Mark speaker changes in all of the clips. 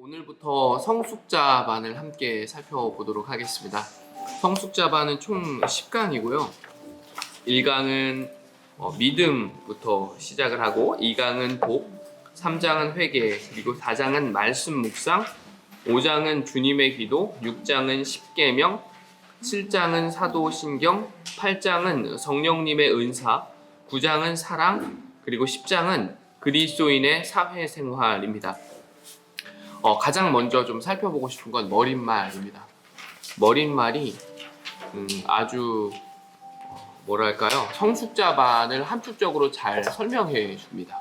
Speaker 1: 오늘부터 성숙자반을 함께 살펴보도록 하겠습니다. 성숙자반은 총 10강이고요. 1강은 믿음부터 시작을 하고 2강은 복, 3장은 회개, 그리고 4장은 말씀 묵상, 5장은 주님의 기도, 6장은 십계명, 7장은 사도신경, 8장은 성령님의 은사, 9장은 사랑, 그리고 10장은 그리스도인의 사회생활입니다. 가장 먼저 좀 살펴보고 싶은 건 머릿말입니다. 머릿말이 아주 뭐랄까요? 성숙자반을 함축적으로 잘 설명해 줍니다.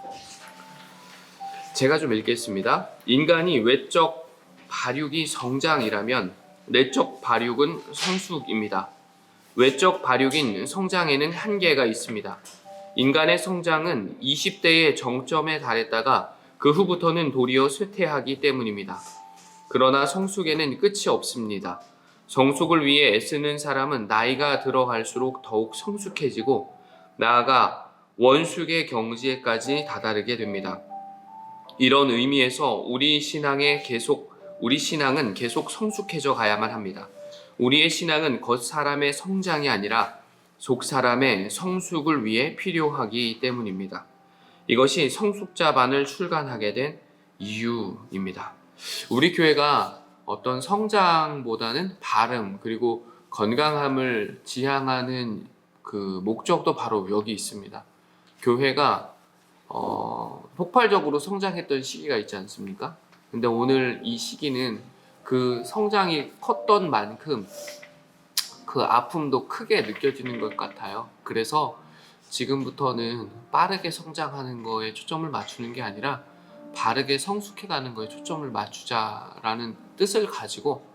Speaker 1: 제가 좀 읽겠습니다. 인간이 외적 발육이 성장이라면 내적 발육은 성숙입니다. 외적 발육인 성장에는 한계가 있습니다. 인간의 성장은 20대의 정점에 달했다가 그 후부터는 도리어 쇠퇴하기 때문입니다. 그러나 성숙에는 끝이 없습니다. 성숙을 위해 애쓰는 사람은 나이가 들어갈수록 더욱 성숙해지고 나아가 원숙의 경지에까지 다다르게 됩니다. 이런 의미에서 우리 신앙은 계속 성숙해져 가야만 합니다. 우리의 신앙은 겉사람의 성장이 아니라 속사람의 성숙을 위해 필요하기 때문입니다. 이것이 성숙자반을 출간하게 된 이유입니다. 우리 교회가 어떤 성장보다는 발음 그리고 건강함을 지향하는 그 목적도 바로 여기 있습니다. 교회가 폭발적으로 성장했던 시기가 있지 않습니까? 근데 오늘 이 시기는 그 성장이 컸던 만큼 그 아픔도 크게 느껴지는 것 같아요. 그래서 지금부터는 빠르게 성장하는 거에 초점을 맞추는 게 아니라 바르게 성숙해가는 거에 초점을 맞추자라는 뜻을 가지고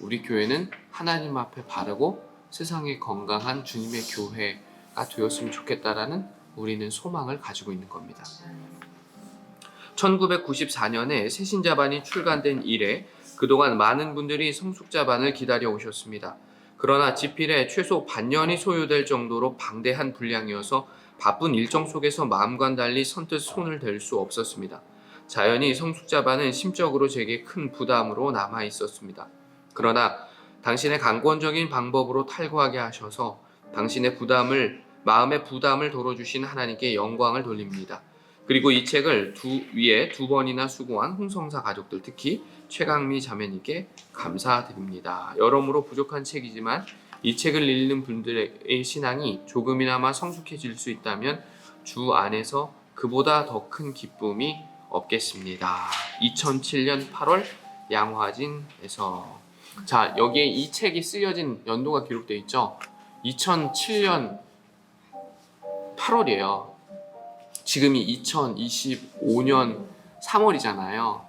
Speaker 1: 우리 교회는 하나님 앞에 바르고 세상에 건강한 주님의 교회가 되었으면 좋겠다라는 우리는 소망을 가지고 있는 겁니다. 1994년에 새신자반이 출간된 이래 그동안 많은 분들이 성숙자반을 기다려 오셨습니다. 그러나 집필에 최소 반년이 소요될 정도로 방대한 분량이어서 바쁜 일정 속에서 마음과는 달리 선뜻 손을 댈 수 없었습니다. 자연히 성숙자반은 심적으로 제게 큰 부담으로 남아 있었습니다. 그러나 당신의 강권적인 방법으로 탈구하게 하셔서 당신의 마음의 부담을 덜어주신 하나님께 영광을 돌립니다. 그리고 이 책을 위에 두 번이나 수고한 홍성사 가족들, 특히 최강미 자매님께 감사드립니다. 여러모로 부족한 책이지만 이 책을 읽는 분들의 신앙이 조금이나마 성숙해질 수 있다면 주 안에서 그보다 더 큰 기쁨이 없겠습니다. 2007년 8월 양화진에서. 자, 여기에 이 책이 쓰여진 연도가 기록되어 있죠. 2007년 8월이에요. 지금이 2025년 3월이잖아요.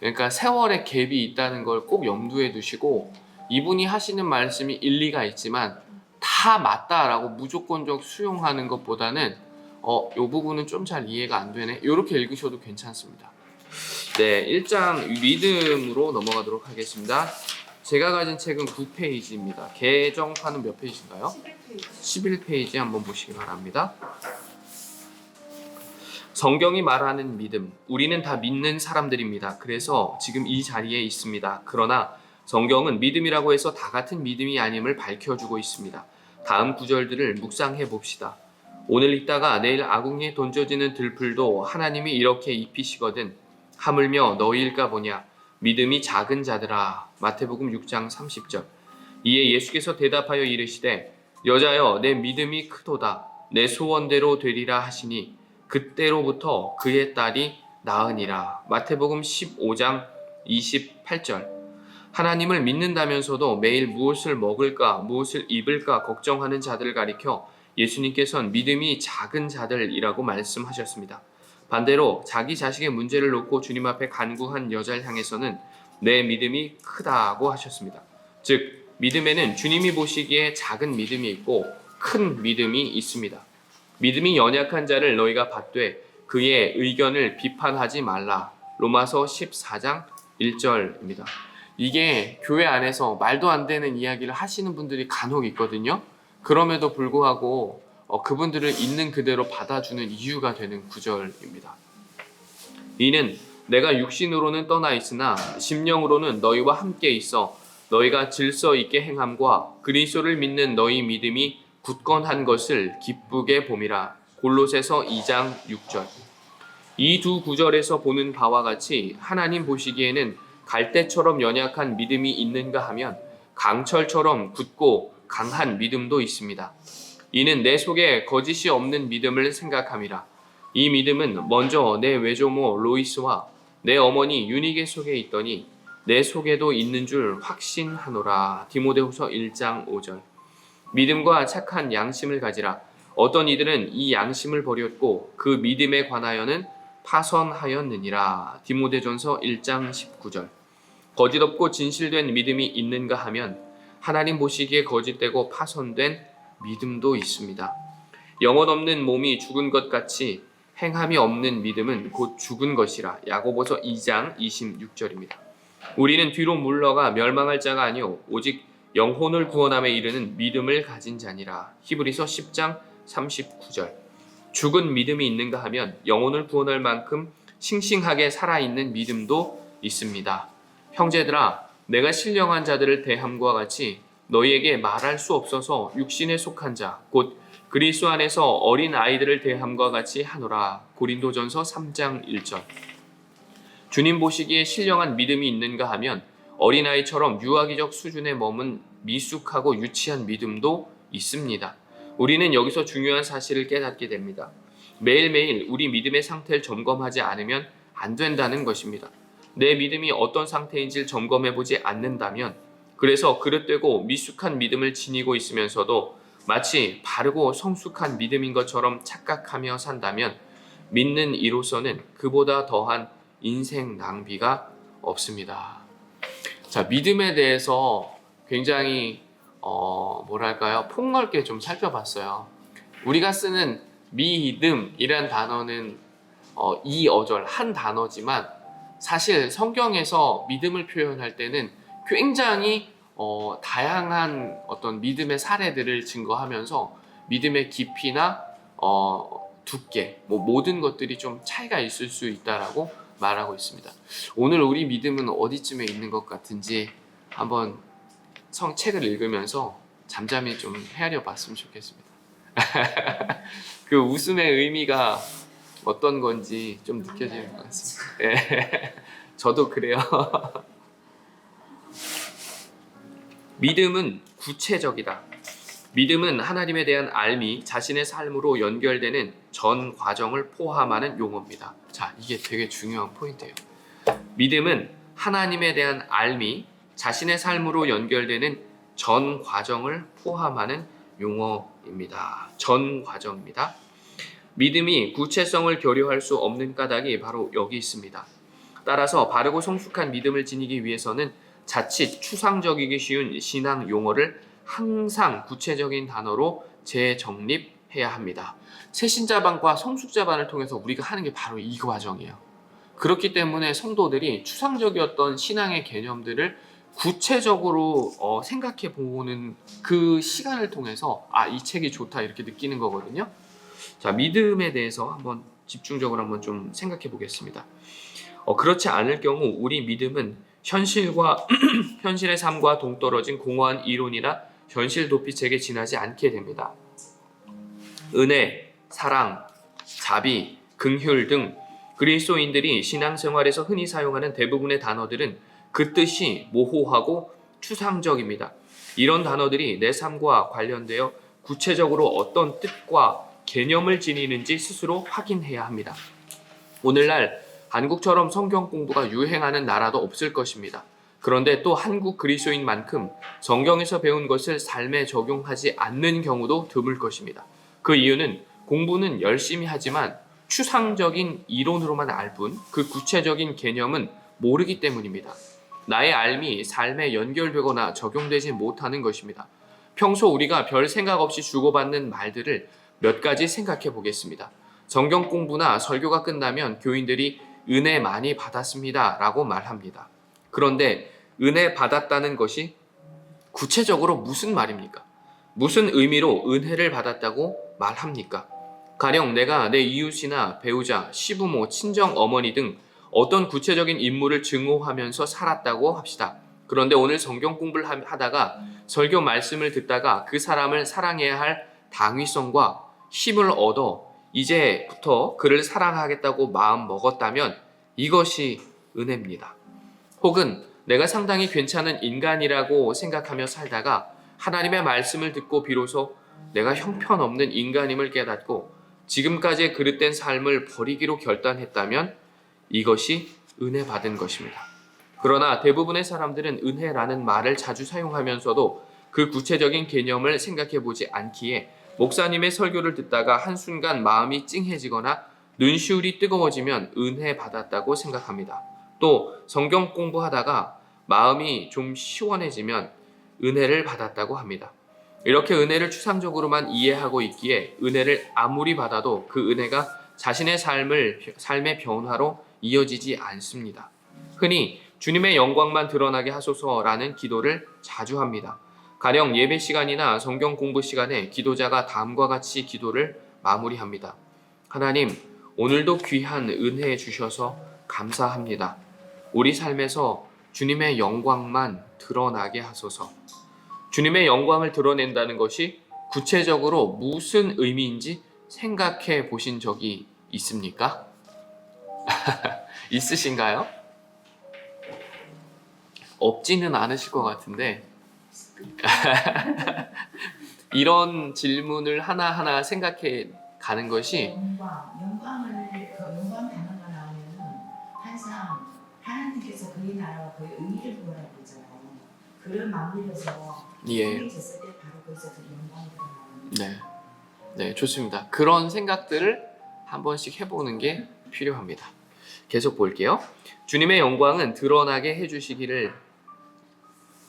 Speaker 1: 그러니까 세월의 갭이 있다는 걸 꼭 염두에 두시고, 이분이 하시는 말씀이 일리가 있지만 다 맞다라고 무조건적 수용하는 것보다는 이 부분은 좀 잘 이해가 안 되네, 이렇게 읽으셔도 괜찮습니다. 네, 1장 믿음으로 넘어가도록 하겠습니다. 제가 가진 책은 9페이지입니다. 개정판은 몇 페이지인가요? 11페이지 한번 보시기 바랍니다. 성경이 말하는 믿음, 우리는 다 믿는 사람들입니다. 그래서 지금 이 자리에 있습니다. 그러나 성경은 믿음이라고 해서 다 같은 믿음이 아님을 밝혀주고 있습니다. 다음 구절들을 묵상해 봅시다. 오늘 읽다가 내일 아궁이에 던져지는 들풀도 하나님이 이렇게 입히시거든 하물며 너희일까 보냐. 믿음이 작은 자들아. 마태복음 6장 30절. 이에 예수께서 대답하여 이르시되 여자여 내 믿음이 크도다. 내 소원대로 되리라 하시니 그때로부터 그의 딸이 나으니라. 마태복음 15장 28절. 하나님을 믿는다면서도 매일 무엇을 먹을까 무엇을 입을까 걱정하는 자들을 가리켜 예수님께서는 믿음이 작은 자들이라고 말씀하셨습니다. 반대로 자기 자식의 문제를 놓고 주님 앞에 간구한 여자를 향해서는 내 믿음이 크다고 하셨습니다. 즉 믿음에는 주님이 보시기에 작은 믿음이 있고 큰 믿음이 있습니다. 믿음이 연약한 자를 너희가 받되 그의 의견을 비판하지 말라. 로마서 14장 1절입니다. 이게 교회 안에서 말도 안 되는 이야기를 하시는 분들이 간혹 있거든요. 그럼에도 불구하고 그분들을 있는 그대로 받아주는 이유가 되는 구절입니다. 이는 내가 육신으로는 떠나 있으나 심령으로는 너희와 함께 있어 너희가 질서 있게 행함과 그리스도를 믿는 너희 믿음이 굳건한 것을 기쁘게 봄이라. 골로새서 2장 6절. 이 두 구절에서 보는 바와 같이 하나님 보시기에는 갈대처럼 연약한 믿음이 있는가 하면 강철처럼 굳고 강한 믿음도 있습니다. 이는 내 속에 거짓이 없는 믿음을 생각함이라. 이 믿음은 먼저 내 외조모 로이스와 내 어머니 유니게 속에 있더니 내 속에도 있는 줄 확신하노라. 디모데후서 1장 5절. 믿음과 착한 양심을 가지라. 어떤 이들은 이 양심을 버렸고 그 믿음에 관하여는 파선하였느니라. 디모데전서 1장 19절. 거짓 없고 진실된 믿음이 있는가 하면 하나님 보시기에 거짓되고 파선된 믿음도 있습니다. 영혼 없는 몸이 죽은 것 같이 행함이 없는 믿음은 곧 죽은 것이라. 야고보서 2장 26절입니다. 우리는 뒤로 물러가 멸망할 자가 아니요 오직 영혼을 구원함에 이르는 믿음을 가진 자니라. 히브리서 10장 39절. 죽은 믿음이 있는가 하면 영혼을 구원할 만큼 싱싱하게 살아있는 믿음도 있습니다. 형제들아, 내가 신령한 자들을 대함과 같이 너희에게 말할 수 없어서 육신에 속한 자, 곧 그리스도 안에서 어린 아이들을 대함과 같이 하노라. 고린도전서 3장 1절. 주님 보시기에 신령한 믿음이 있는가 하면 어린아이처럼 유아기적 수준에 머문 미숙하고 유치한 믿음도 있습니다. 우리는 여기서 중요한 사실을 깨닫게 됩니다. 매일매일 우리 믿음의 상태를 점검하지 않으면 안 된다는 것입니다. 내 믿음이 어떤 상태인지를 점검해보지 않는다면, 그래서 그릇되고 미숙한 믿음을 지니고 있으면서도 마치 바르고 성숙한 믿음인 것처럼 착각하며 산다면 믿는 이로서는 그보다 더한 인생 낭비가 없습니다. 자, 믿음에 대해서 굉장히 폭넓게 좀 살펴봤어요. 우리가 쓰는 믿음이란 단어는 이 어절 한 단어지만 사실 성경에서 믿음을 표현할 때는 굉장히 다양한 어떤 믿음의 사례들을 증거하면서 믿음의 깊이나 두께, 모든 것들이 좀 차이가 있을 수 있다라고 말하고 있습니다. 오늘 우리 믿음은 어디쯤에 있는 것 같은지 한번 책을 읽으면서 잠잠히 좀 헤아려 봤으면 좋겠습니다. 그 웃음의 의미가 어떤 건지 좀 느껴지는 것 같습니다. 예. 저도 그래요. 믿음은 구체적이다. 믿음은 하나님에 대한 알미, 자신의 삶으로 연결되는 전 과정을 포함하는 용어입니다. 자, 이게 되게 중요한 포인트예요. 믿음은 하나님에 대한 알미, 자신의 삶으로 연결되는 전 과정을 포함하는 용어입니다. 전 과정입니다. 믿음이 구체성을 교류할 수 없는 까닭이 바로 여기 있습니다. 따라서 바르고 성숙한 믿음을 지니기 위해서는 자칫 추상적이기 쉬운 신앙 용어를 항상 구체적인 단어로 재정립해야 합니다. 새신자반과 성숙자반을 통해서 우리가 하는 게 바로 이 과정이에요. 그렇기 때문에 성도들이 추상적이었던 신앙의 개념들을 구체적으로 생각해 보는 그 시간을 통해서 이 책이 좋다 이렇게 느끼는 거거든요. 자, 믿음에 대해서 한번 집중적으로 한번 좀 생각해 보겠습니다. 그렇지 않을 경우 우리 믿음은 현실의 삶과 동떨어진 공허한 이론이나 현실 도피책에 지나지 않게 됩니다. 은혜, 사랑, 자비, 긍휼 등 그리스도인들이 신앙생활에서 흔히 사용하는 대부분의 단어들은 그 뜻이 모호하고 추상적입니다. 이런 단어들이 내 삶과 관련되어 구체적으로 어떤 뜻과 개념을 지니는지 스스로 확인해야 합니다. 오늘날 한국처럼 성경 공부가 유행하는 나라도 없을 것입니다. 그런데 또 한국 그리스도인만큼 성경에서 배운 것을 삶에 적용하지 않는 경우도 드물 것입니다. 그 이유는 공부는 열심히 하지만 추상적인 이론으로만 알 뿐 그 구체적인 개념은 모르기 때문입니다. 나의 알미 삶에 연결되거나 적용되지 못하는 것입니다. 평소 우리가 별 생각 없이 주고받는 말들을 몇 가지 생각해 보겠습니다. 성경 공부나 설교가 끝나면 교인들이 은혜 많이 받았습니다 라고 말합니다. 그런데 은혜 받았다는 것이 구체적으로 무슨 말입니까? 무슨 의미로 은혜를 받았다고 말합니까? 가령 내가 내 이웃이나 배우자, 시부모, 친정 어머니 등 어떤 구체적인 인물을 증오하면서 살았다고 합시다. 그런데 오늘 성경 공부를 하다가 설교 말씀을 듣다가 그 사람을 사랑해야 할 당위성과 힘을 얻어 이제부터 그를 사랑하겠다고 마음 먹었다면 이것이 은혜입니다. 혹은 내가 상당히 괜찮은 인간이라고 생각하며 살다가 하나님의 말씀을 듣고 비로소 내가 형편없는 인간임을 깨닫고 지금까지의 그릇된 삶을 버리기로 결단했다면 이것이 은혜 받은 것입니다. 그러나 대부분의 사람들은 은혜라는 말을 자주 사용하면서도 그 구체적인 개념을 생각해 보지 않기에 목사님의 설교를 듣다가 한순간 마음이 찡해지거나 눈시울이 뜨거워지면 은혜 받았다고 생각합니다. 또 성경 공부하다가 마음이 좀 시원해지면 은혜를 받았다고 합니다. 이렇게 은혜를 추상적으로만 이해하고 있기에 은혜를 아무리 받아도 그 은혜가 자신의 삶의 변화로 이어지지 않습니다. 흔히 주님의 영광만 드러나게 하소서라는 기도를 자주 합니다. 가령 예배 시간이나 성경 공부 시간에 기도자가 다음과 같이 기도를 마무리합니다. 하나님, 오늘도 귀한 은혜 주셔서 감사합니다. 우리 삶에서 주님의 영광만 드러나게 하소서. 주님의 영광을 드러낸다는 것이 구체적으로 무슨 의미인지 생각해 보신 적이 있습니까? 있으신가요? 없지는 않으실 것 같은데 이런 질문을 하나하나 생각해 가는 것이
Speaker 2: 영광 단어가 나오면은 항상 하나님께서 그의 나라와 그의 의를 구하라고 그러잖아요. 그런 마음에서 했을 때 바로 거기서 영광이 나오는.
Speaker 1: 네, 좋습니다. 그런 생각들을 한 번씩 해보는 게 필요합니다. 계속 볼게요. 주님의 영광은 드러나게 해주시기를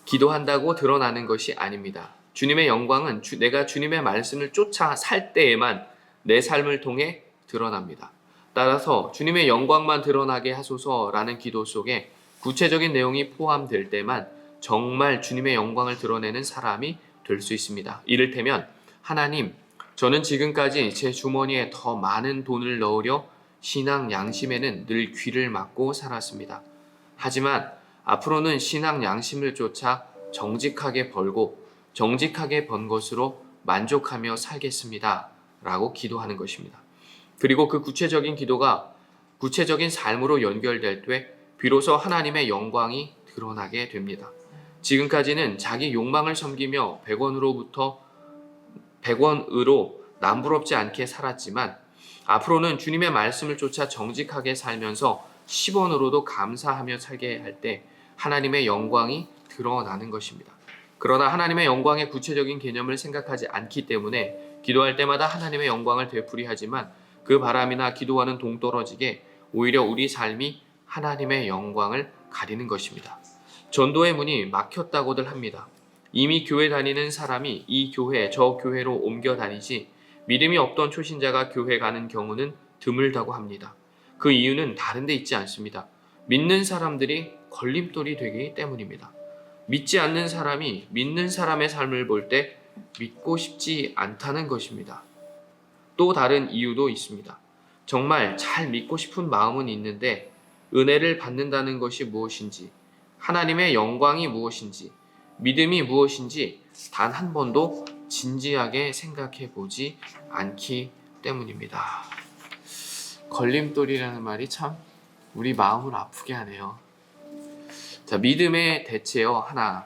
Speaker 1: 기도한다고 드러나는 것이 아닙니다. 주님의 영광은 내가 주님의 말씀을 쫓아 살 때에만 내 삶을 통해 드러납니다. 따라서 주님의 영광만 드러나게 하소서라는 기도 속에 구체적인 내용이 포함될 때만 정말 주님의 영광을 드러내는 사람이 될 수 있습니다. 이를테면 하나님, 저는 지금까지 제 주머니에 더 많은 돈을 넣으려 신앙 양심에는 늘 귀를 막고 살았습니다. 하지만 앞으로는 신앙 양심을 쫓아 정직하게 벌고 정직하게 번 것으로 만족하며 살겠습니다. 라고 기도하는 것입니다. 그리고 그 구체적인 기도가 구체적인 삶으로 연결될 때 비로소 하나님의 영광이 드러나게 됩니다. 지금까지는 자기 욕망을 섬기며 100원으로 남부럽지 않게 살았지만 앞으로는 주님의 말씀을 쫓아 정직하게 살면서 10원으로도 감사하며 살게 할 때 하나님의 영광이 드러나는 것입니다. 그러나 하나님의 영광의 구체적인 개념을 생각하지 않기 때문에 기도할 때마다 하나님의 영광을 되풀이하지만 그 바람이나 기도와는 동떨어지게 오히려 우리 삶이 하나님의 영광을 가리는 것입니다. 전도의 문이 막혔다고들 합니다. 이미 교회 다니는 사람이 이 교회 저 교회로 옮겨 다니지 믿음이 없던 초신자가 교회 가는 경우는 드물다고 합니다. 그 이유는 다른 데 있지 않습니다. 믿는 사람들이 걸림돌이 되기 때문입니다. 믿지 않는 사람이 믿는 사람의 삶을 볼 때 믿고 싶지 않다는 것입니다. 또 다른 이유도 있습니다. 정말 잘 믿고 싶은 마음은 있는데 은혜를 받는다는 것이 무엇인지, 하나님의 영광이 무엇인지, 믿음이 무엇인지 단 한 번도 진지하게 생각해 보지 않기 때문입니다. 걸림돌이라는 말이 참 우리 마음을 아프게 하네요. 자, 믿음의 대체요 하나.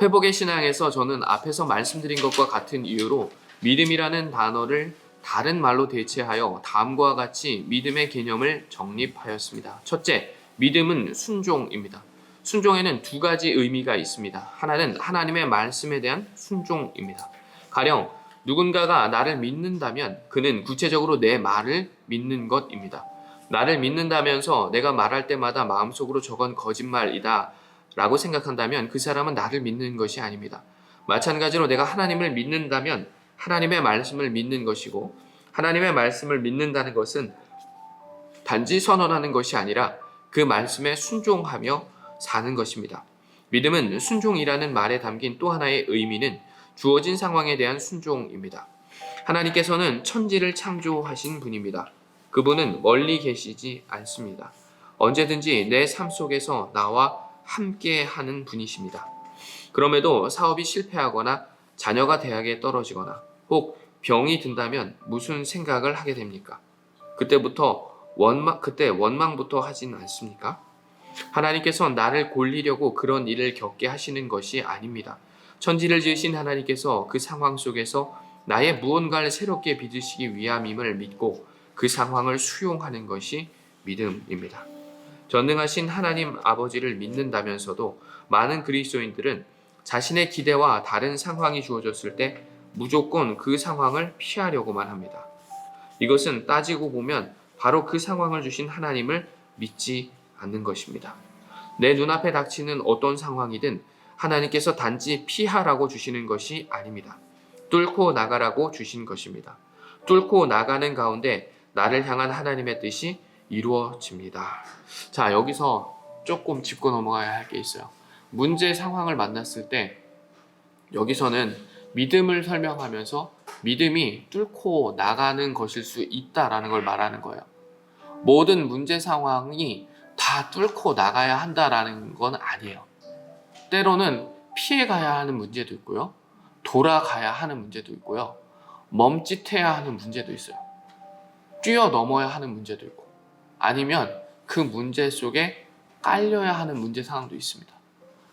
Speaker 1: 회복의 신앙에서 저는 앞에서 말씀드린 것과 같은 이유로 믿음이라는 단어를 다른 말로 대체하여 다음과 같이 믿음의 개념을 정립하였습니다. 첫째, 믿음은 순종입니다. 순종에는 두 가지 의미가 있습니다. 하나는 하나님의 말씀에 대한 순종입니다. 가령 누군가가 나를 믿는다면 그는 구체적으로 내 말을 믿는 것입니다. 나를 믿는다면서 내가 말할 때마다 마음속으로 저건 거짓말이다 라고 생각한다면 그 사람은 나를 믿는 것이 아닙니다. 마찬가지로 내가 하나님을 믿는다면 하나님의 말씀을 믿는 것이고, 하나님의 말씀을 믿는다는 것은 단지 선언하는 것이 아니라 그 말씀에 순종하며 사는 것입니다. 믿음은 순종이라는 말에 담긴 또 하나의 의미는 주어진 상황에 대한 순종입니다. 하나님께서는 천지를 창조하신 분입니다. 그분은 멀리 계시지 않습니다. 언제든지 내 삶 속에서 나와 함께 하는 분이십니다. 그럼에도 사업이 실패하거나 자녀가 대학에 떨어지거나 혹 병이 든다면 무슨 생각을 하게 됩니까? 그때 원망부터 하진 않습니까? 하나님께서 나를 골리려고 그런 일을 겪게 하시는 것이 아닙니다. 천지를 지으신 하나님께서 그 상황 속에서 나의 무언가를 새롭게 빚으시기 위함임을 믿고 그 상황을 수용하는 것이 믿음입니다. 전능하신 하나님 아버지를 믿는다면서도 많은 그리스도인들은 자신의 기대와 다른 상황이 주어졌을 때 무조건 그 상황을 피하려고만 합니다. 이것은 따지고 보면 바로 그 상황을 주신 하나님을 믿지 않는 것입니다. 내 눈앞에 닥치는 어떤 상황이든 하나님께서 단지 피하라고 주시는 것이 아닙니다. 뚫고 나가라고 주신 것입니다. 뚫고 나가는 가운데 나를 향한 하나님의 뜻이 이루어집니다. 자, 여기서 조금 짚고 넘어가야 할 게 있어요. 문제 상황을 만났을 때 여기서는 믿음을 설명하면서 믿음이 뚫고 나가는 것일 수 있다라는 걸 말하는 거예요. 모든 문제 상황이 다 뚫고 나가야 한다라는 건 아니에요. 때로는 피해가야 하는 문제도 있고요. 돌아가야 하는 문제도 있고요. 멈칫해야 하는 문제도 있어요. 뛰어넘어야 하는 문제도 있고, 아니면 그 문제 속에 깔려야 하는 문제 상황도 있습니다.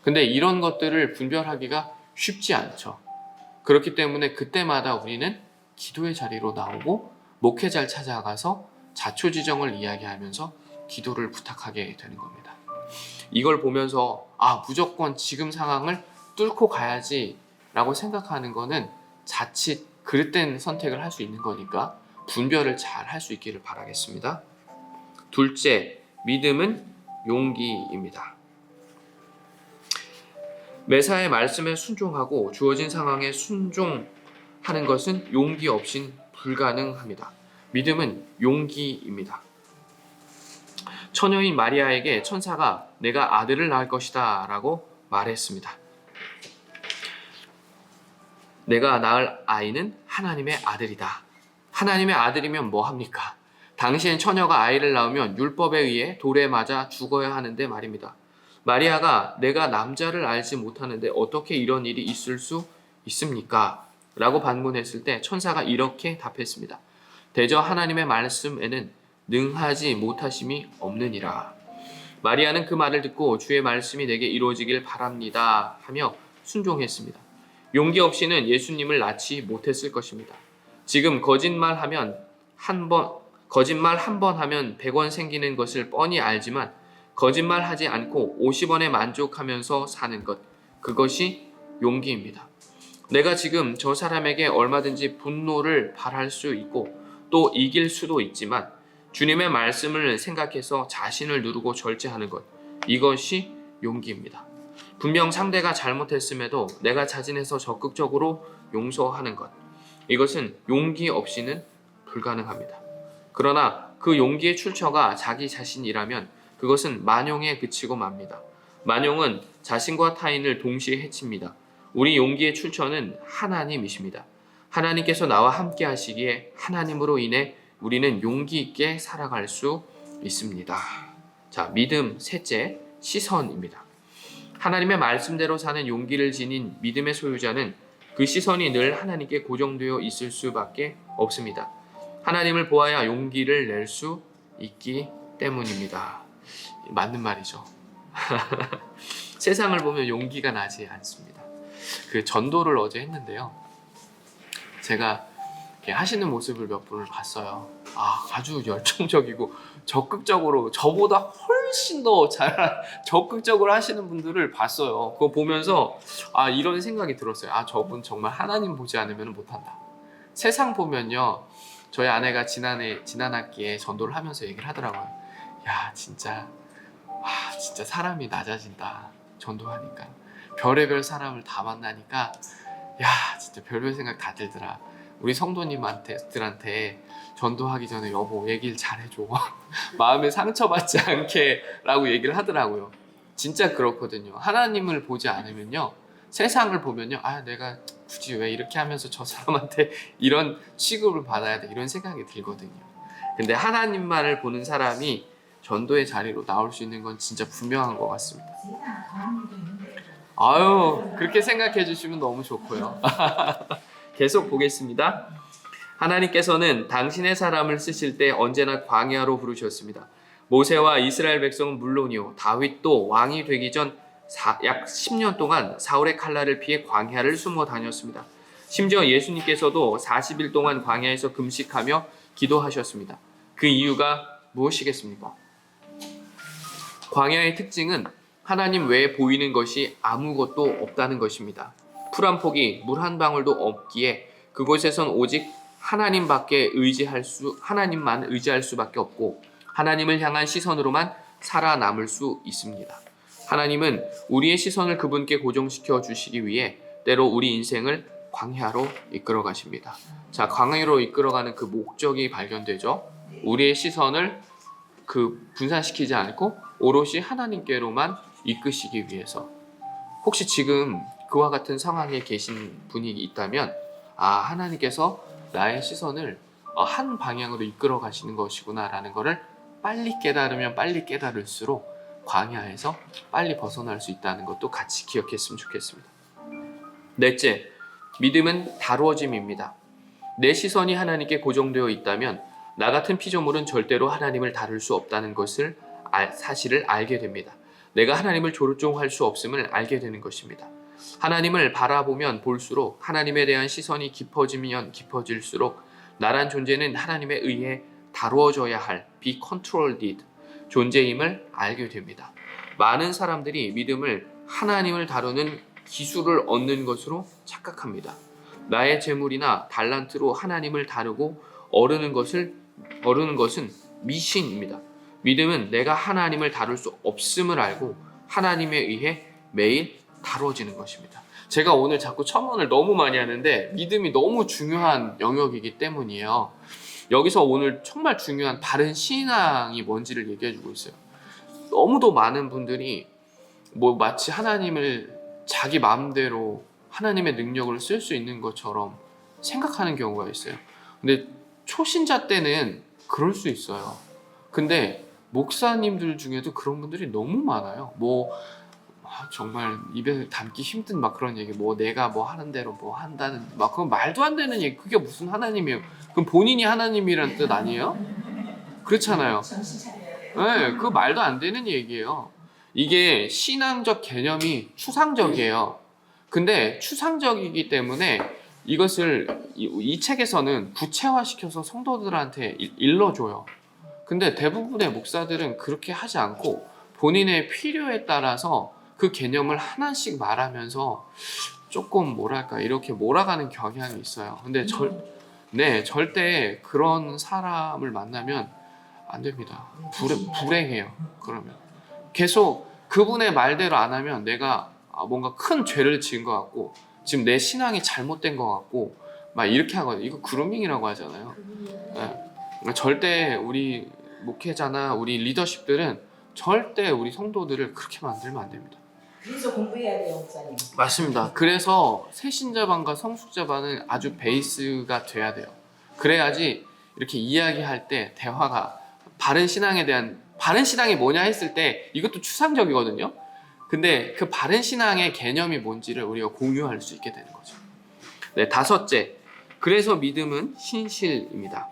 Speaker 1: 근데 이런 것들을 분별하기가 쉽지 않죠. 그렇기 때문에 그때마다 우리는 기도의 자리로 나오고 목회자를 찾아가서 자초지정을 이야기하면서 기도를 부탁하게 되는 겁니다. 이걸 보면서 무조건 지금 상황을 뚫고 가야지 라고 생각하는 거는 자칫 그릇된 선택을 할 수 있는 거니까 분별을 잘 할 수 있기를 바라겠습니다. 둘째, 믿음은 용기입니다. 매사의 말씀에 순종하고 주어진 상황에 순종하는 것은 용기 없인 불가능합니다. 믿음은 용기입니다. 처녀인 마리아에게 천사가 내가 아들을 낳을 것이다 라고 말했습니다. 내가 낳을 아이는 하나님의 아들이다. 하나님의 아들이면 뭐합니까? 당시엔 처녀가 아이를 낳으면 율법에 의해 돌에 맞아 죽어야 하는데 말입니다. 마리아가 내가 남자를 알지 못하는데 어떻게 이런 일이 있을 수 있습니까? 라고 반문했을 때 천사가 이렇게 답했습니다. 대저 하나님의 말씀에는 능하지 못하심이 없느니라. 마리아는 그 말을 듣고 주의 말씀이 내게 이루어지길 바랍니다 하며 순종했습니다. 용기 없이는 예수님을 낳지 못했을 것입니다. 지금 거짓말 한 번 하면 100원 생기는 것을 뻔히 알지만 거짓말하지 않고 50원에 만족하면서 사는 것, 그것이 용기입니다. 내가 지금 저 사람에게 얼마든지 분노를 발할 수 있고 또 이길 수도 있지만 주님의 말씀을 생각해서 자신을 누르고 절제하는 것, 이것이 용기입니다. 분명 상대가 잘못했음에도 내가 자진해서 적극적으로 용서하는 것, 이것은 용기 없이는 불가능합니다. 그러나 그 용기의 출처가 자기 자신이라면 그것은 만용에 그치고 맙니다. 만용은 자신과 타인을 동시에 해칩니다. 우리 용기의 출처는 하나님이십니다. 하나님께서 나와 함께 하시기에 하나님으로 인해 우리는 용기 있게 살아갈 수 있습니다. 자, 믿음 셋째, 시선입니다. 하나님의 말씀대로 사는 용기를 지닌 믿음의 소유자는 그 시선이 늘 하나님께 고정되어 있을 수밖에 없습니다. 하나님을 보아야 용기를 낼 수 있기 때문입니다. 맞는 말이죠. 세상을 보면 용기가 나지 않습니다. 그 전도를 어제 했는데요. 제가 하시는 모습을 몇 분을 봤어요. 아주 열정적이고 적극적으로 저보다 훨씬 더 적극적으로 하시는 분들을 봤어요. 그거 보면서 이런 생각이 들었어요. 저분 정말 하나님 보지 않으면 못한다. 세상 보면요, 저희 아내가 지난 학기에 전도를 하면서 얘기를 하더라고요. 야, 진짜 사람이 낮아진다. 전도하니까 별의별 사람을 다 만나니까 진짜 별별 생각 다 들더라. 우리 성도님들한테 전도하기 전에 여보 얘기를 잘해줘. 마음에 상처받지 않게 라고 얘기를 하더라고요. 진짜 그렇거든요. 하나님을 보지 않으면요, 세상을 보면요, 내가 굳이 왜 이렇게 하면서 저 사람한테 이런 취급을 받아야 돼, 이런 생각이 들거든요. 근데 하나님만을 보는 사람이 전도의 자리로 나올 수 있는 건 진짜 분명한 것 같습니다. 아유, 그렇게 생각해 주시면 너무 좋고요. 계속 보겠습니다. 하나님께서는 당신의 사람을 쓰실 때 언제나 광야로 부르셨습니다. 모세와 이스라엘 백성은 물론이요, 다윗도 왕이 되기 전 약 10년 동안 사울의 칼날을 피해 광야를 숨어 다녔습니다. 심지어 예수님께서도 40일 동안 광야에서 금식하며 기도하셨습니다. 그 이유가 무엇이겠습니까? 광야의 특징은 하나님 외에 보이는 것이 아무것도 없다는 것입니다. 풀 한 폭이 물 한 방울도 없기에 그곳에선 오직 하나님만 의지할 수밖에 없고 하나님을 향한 시선으로만 살아남을 수 있습니다. 하나님은 우리의 시선을 그분께 고정시켜 주시기 위해 때로 우리 인생을 광야로 이끌어 가십니다. 자, 광야로 이끌어가는 그 목적이 발견되죠. 우리의 시선을 분산시키지 않고 오롯이 하나님께로만 이끄시기 위해서. 혹시 지금 그와 같은 상황에 계신 분이 있다면 하나님께서 나의 시선을 한 방향으로 이끌어 가시는 것이구나 라는 것을 빨리 깨달으면 빨리 깨달을수록 광야에서 빨리 벗어날 수 있다는 것도 같이 기억했으면 좋겠습니다. 넷째, 믿음은 다루어짐입니다. 내 시선이 하나님께 고정되어 있다면 나 같은 피조물은 절대로 하나님을 다룰 수 없다는 사실을 알게 됩니다. 내가 하나님을 조종할 수 없음을 알게 되는 것입니다. 하나님을 바라보면 볼수록 하나님에 대한 시선이 깊어지면 깊어질수록 나란 존재는 하나님에 의해 다루어져야 할 be controlled 존재임을 알게 됩니다. 많은 사람들이 믿음을 하나님을 다루는 기술을 얻는 것으로 착각합니다. 나의 재물이나 달란트로 하나님을 다루고 어르는 것은 미신입니다. 믿음은 내가 하나님을 다룰 수 없음을 알고 하나님에 의해 매일 다루어지는 것입니다. 제가 오늘 자꾸 첨언을 너무 많이 하는데 믿음이 너무 중요한 영역이기 때문이에요. 여기서 오늘 정말 중요한 바른 신앙이 뭔지를 얘기해 주고 있어요. 너무도 많은 분들이 마치 하나님을 자기 마음대로 하나님의 능력을 쓸 수 있는 것처럼 생각하는 경우가 있어요. 근데 초신자 때는 그럴 수 있어요. 근데 목사님들 중에도 그런 분들이 너무 많아요. 정말 입에 담기 힘든 그런 얘기, 내가 하는 대로 한다는, 그건 말도 안 되는 얘기. 그게 무슨 하나님이에요? 그럼 본인이 하나님이라는 뜻 아니에요? 그렇잖아요. 네, 그 말도 안 되는 얘기예요. 이게 신앙적 개념이 추상적이에요. 근데 추상적이기 때문에 이것을 이 책에서는 구체화시켜서 성도들한테 일러줘요. 근데 대부분의 목사들은 그렇게 하지 않고 본인의 필요에 따라서 그 개념을 하나씩 말하면서 조금 이렇게 몰아가는 경향이 있어요. 근데 절대 그런 사람을 만나면 안 됩니다. 불행해요. 그러면 계속 그분의 말대로 안 하면 내가 뭔가 큰 죄를 지은 것 같고 지금 내 신앙이 잘못된 것 같고 이렇게 하거든요. 이거 그루밍이라고 하잖아요. 네. 절대 우리 목회자나 우리 리더십들은 절대 우리 성도들을 그렇게 만들면 안 됩니다.
Speaker 2: 그래서 공부해야 돼요, 목사님.
Speaker 1: 맞습니다. 그래서 새신자반과 성숙자반은 아주 베이스가 돼야 돼요. 그래야지 이렇게 이야기할 때 대화가 바른 신앙이 뭐냐 했을 때 이것도 추상적이거든요. 근데 그 바른 신앙의 개념이 뭔지를 우리가 공유할 수 있게 되는 거죠. 네, 다섯째. 그래서 믿음은 신실입니다.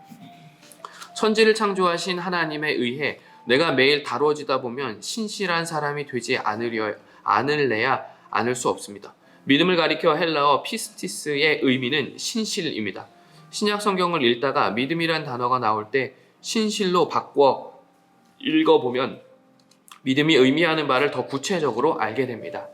Speaker 1: 천지를 창조하신 하나님에 의해 내가 매일 다루어지다 보면 신실한 사람이 되지 않을래야 않을 수 없습니다. 믿음을 가리켜 헬라어 피스티스의 의미는 신실입니다. 신약 성경을 읽다가 믿음이란 단어가 나올 때 신실로 바꿔 읽어보면 믿음이 의미하는 바를 더 구체적으로 알게 됩니다.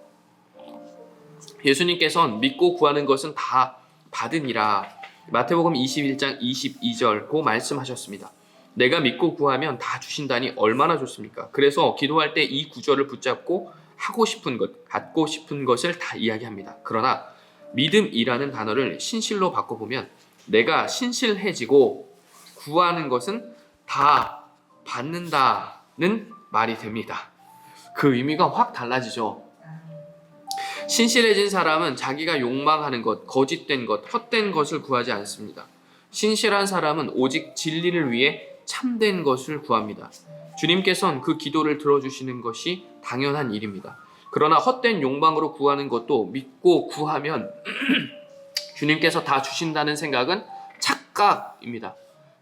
Speaker 1: 예수님께서는 믿고 구하는 것은 다 받으니라. 마태복음 21장 22절 고 말씀하셨습니다. 내가 믿고 구하면 다 주신다니 얼마나 좋습니까? 그래서 기도할 때 이 구절을 붙잡고 하고 싶은 것, 갖고 싶은 것을 다 이야기합니다. 그러나 믿음이라는 단어를 신실로 바꿔보면 내가 신실해지고 구하는 것은 다 받는다는 말이 됩니다. 그 의미가 확 달라지죠. 신실해진 사람은 자기가 욕망하는 것, 거짓된 것, 헛된 것을 구하지 않습니다. 신실한 사람은 오직 진리를 위해 참된 것을 구합니다. 주님께서는 그 기도를 들어주시는 것이 당연한 일입니다. 그러나 헛된 욕망으로 구하는 것도 믿고 구하면 주님께서 다 주신다는 생각은 착각입니다.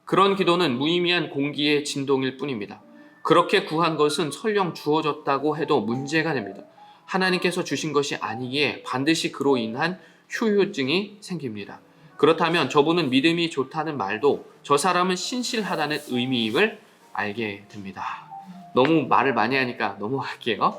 Speaker 1: 그런 기도는 무의미한 공기의 진동일 뿐입니다. 그렇게 구한 것은 설령 주어졌다고 해도 문제가 됩니다. 하나님께서 주신 것이 아니기에 반드시 그로 인한 후유증이 생깁니다. 그렇다면 저분은 믿음이 좋다는 말도 저 사람은 신실하다는 의미임을 알게 됩니다. 너무 말을 많이 하니까 넘어갈게요.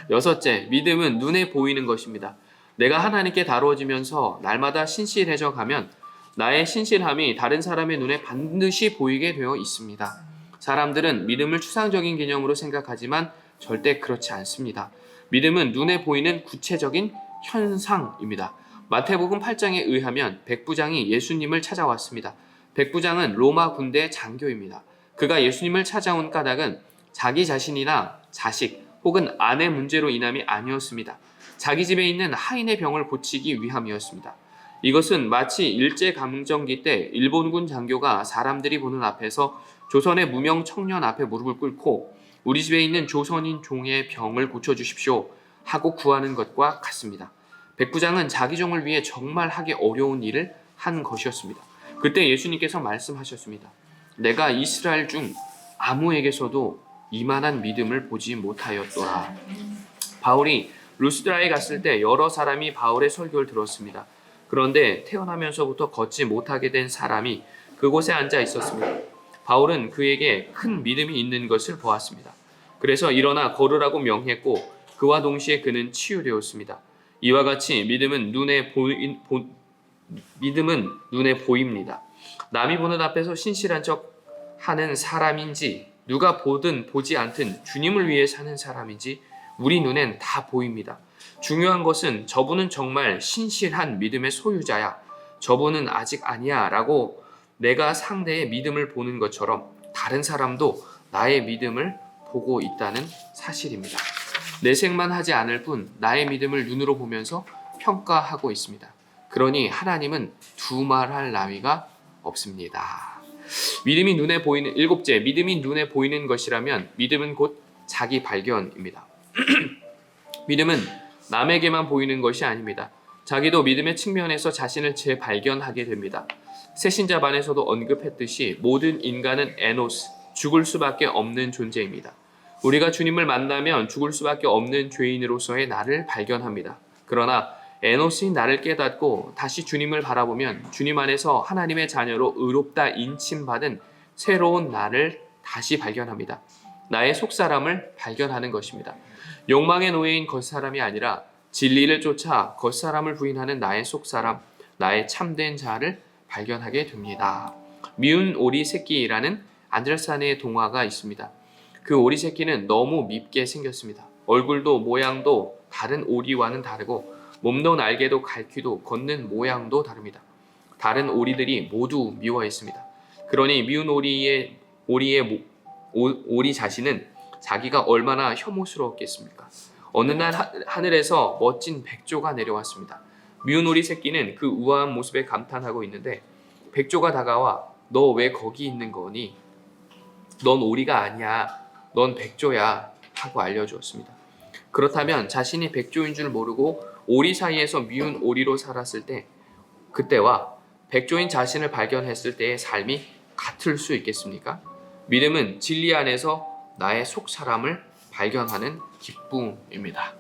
Speaker 1: 여섯째, 믿음은 눈에 보이는 것입니다. 내가 하나님께 다루어지면서 날마다 신실해져 가면 나의 신실함이 다른 사람의 눈에 반드시 보이게 되어 있습니다. 사람들은 믿음을 추상적인 개념으로 생각하지만 절대 그렇지 않습니다. 믿음은 눈에 보이는 구체적인 현상입니다. 마태복음 8장에 의하면 백부장이 예수님을 찾아왔습니다. 백부장은 로마 군대 장교입니다. 그가 예수님을 찾아온 까닭은 자기 자신이나 자식 혹은 아내 문제로 인함이 아니었습니다. 자기 집에 있는 하인의 병을 고치기 위함이었습니다. 이것은 마치 일제강점기 때 일본군 장교가 사람들이 보는 앞에서 조선의 무명 청년 앞에 무릎을 꿇고 우리 집에 있는 조선인 종의 병을 고쳐주십시오 하고 구하는 것과 같습니다. 백부장은 자기 종을 위해 정말 하기 어려운 일을 한 것이었습니다. 그때 예수님께서 말씀하셨습니다. 내가 이스라엘 중 아무에게서도 이만한 믿음을 보지 못하였더라. 바울이 루스드라에 갔을 때 여러 사람이 바울의 설교를 들었습니다. 그런데 태어나면서부터 걷지 못하게 된 사람이 그곳에 앉아 있었습니다. 바울은 그에게 큰 믿음이 있는 것을 보았습니다. 그래서 일어나 걸으라고 명했고 그와 동시에 그는 치유되었습니다. 이와 같이 믿음은 눈에 보입니다. 남이 보는 앞에서 신실한 척 하는 사람인지 누가 보든 보지 않든 주님을 위해 사는 사람인지 우리 눈엔 다 보입니다. 중요한 것은 저분은 정말 신실한 믿음의 소유자야. 저분은 아직 아니야 라고 내가 상대의 믿음을 보는 것처럼 다른 사람도 나의 믿음을 보고 있다는 사실입니다. 내색만 하지 않을 뿐 나의 믿음을 눈으로 보면서 평가하고 있습니다. 그러니 하나님은 두말할 나위가 없습니다. 믿음이 눈에 보이는 일곱째, 믿음이 눈에 보이는 것이라면 믿음은 곧 자기 발견입니다. 믿음은 남에게만 보이는 것이 아닙니다. 자기도 믿음의 측면에서 자신을 재발견하게 됩니다. 새신자반에서도 언급했듯이 모든 인간은 에노스, 죽을 수밖에 없는 존재입니다. 우리가 주님을 만나면 죽을 수밖에 없는 죄인으로서의 나를 발견합니다. 그러나 에노스인 나를 깨닫고 다시 주님을 바라보면 주님 안에서 하나님의 자녀로 의롭다 인침받은 새로운 나를 다시 발견합니다. 나의 속사람을 발견하는 것입니다. 욕망의 노예인 겉사람이 아니라 진리를 쫓아 겉사람을 부인하는 나의 속사람, 나의 참된 자를 발견하게 됩니다. 미운 오리 새끼라는 안데르센의 동화가 있습니다. 그 오리 새끼는 너무 밉게 생겼습니다. 얼굴도 모양도 다른 오리와는 다르고 몸도 날개도 갈퀴도 걷는 모양도 다릅니다. 다른 오리들이 모두 미워했습니다. 그러니 미운 오리 자신은 자기가 얼마나 혐오스러웠겠습니까? 어느 날 하늘에서 멋진 백조가 내려왔습니다. 미운 오리 새끼는 그 우아한 모습에 감탄하고 있는데 백조가 다가와 너 왜 거기 있는 거니? 넌 오리가 아니야. 넌 백조야. 하고 알려주었습니다. 그렇다면 자신이 백조인 줄 모르고 오리 사이에서 미운 오리로 살았을 때 그때와 백조인 자신을 발견했을 때의 삶이 같을 수 있겠습니까? 믿음은 진리 안에서 나의 속 사람을 발견하는 기쁨입니다.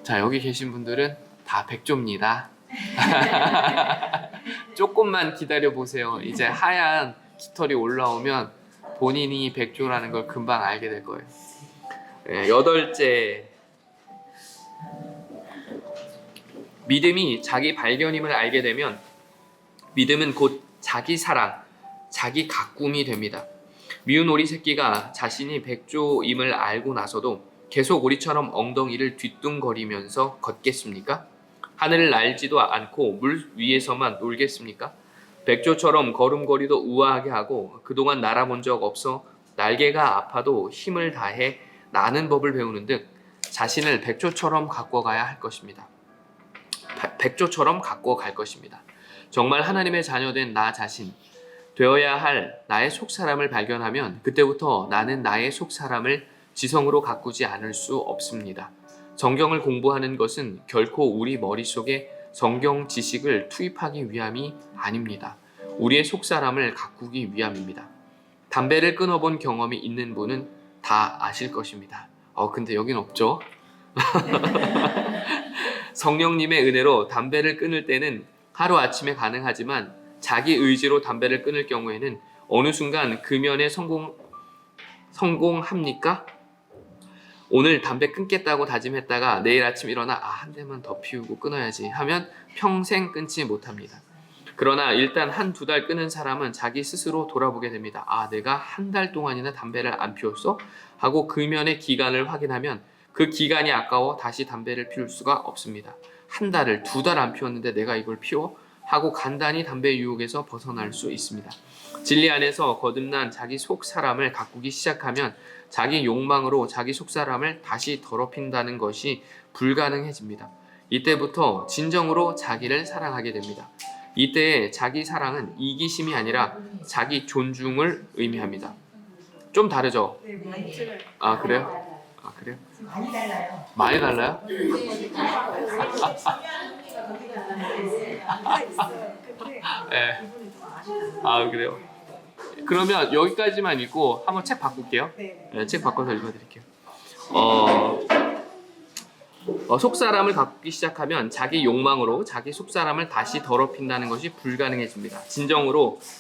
Speaker 1: 자, 여기 계신 분들은 다 백조입니다. 조금만 기다려 보세요. 이제 하얀 깃털이 올라오면 본인이 백조라는 걸 금방 알게 될 거예요. 네, 여덟째, 믿음이 자기 발견임을 알게 되면 믿음은 곧 자기 사랑, 자기 가꿈이 됩니다. 미운 오리 새끼가 자신이 백조임을 알고 나서도 계속 오리처럼 엉덩이를 뒤뚱거리면서 걷겠습니까? 하늘을 날지도 않고 물 위에서만 놀겠습니까? 백조처럼 걸음걸이도 우아하게 하고 그동안 날아본 적 없어 날개가 아파도 힘을 다해 나는 법을 배우는 등 자신을 백조처럼 갖고 가야 할 것입니다. 백조처럼 갖고 갈 것입니다. 정말 하나님의 자녀된 나 자신, 되어야 할 나의 속사람을 발견하면 그때부터 나는 나의 속사람을 지성으로 가꾸지 않을 수 없습니다. 성경을 공부하는 것은 결코 우리 머릿속에 성경 지식을 투입하기 위함이 아닙니다. 우리의 속사람을 가꾸기 위함입니다. 담배를 끊어본 경험이 있는 분은 다 아실 것입니다. 근데 여긴 없죠? 성령님의 은혜로 담배를 끊을 때는 하루아침에 가능하지만 자기 의지로 담배를 끊을 경우에는 어느 순간 금연에 성공합니까? 오늘 담배 끊겠다고 다짐했다가 내일 아침 일어나 한 대만 더 피우고 끊어야지 하면 평생 끊지 못합니다. 그러나 일단 1-2달 끊은 사람은 자기 스스로 돌아보게 됩니다. 내가 1달 동안이나 담배를 안 피웠어? 하고 금연의 기간을 확인하면 그 기간이 아까워 다시 담배를 피울 수가 없습니다. 1달을 2달 안 피웠는데 내가 이걸 피워? 하고 간단히 담배 유혹에서 벗어날 수 있습니다. 진리 안에서 거듭난 자기 속 사람을 가꾸기 시작하면 자기 욕망으로 자기 속 사람을 다시 더럽힌다는 것이 불가능해집니다. 이때부터 진정으로 자기를 사랑하게 됩니다. 이때의 자기 사랑은 이기심이 아니라 자기 존중을 의미합니다. 좀 다르죠? 그래요? 그래요?
Speaker 2: 많이 달라요.
Speaker 1: 많이 달라요? 네. 그래요? 그러면 여기까지만 읽고 한번 책 바꿀게요. 네, 책 바꿔서 읽어드릴게요. 속사람을 가꾸기 시작하면 자기 욕망으로 자기 속사람을 다시 더럽힌다는 것이 불가능해집니다.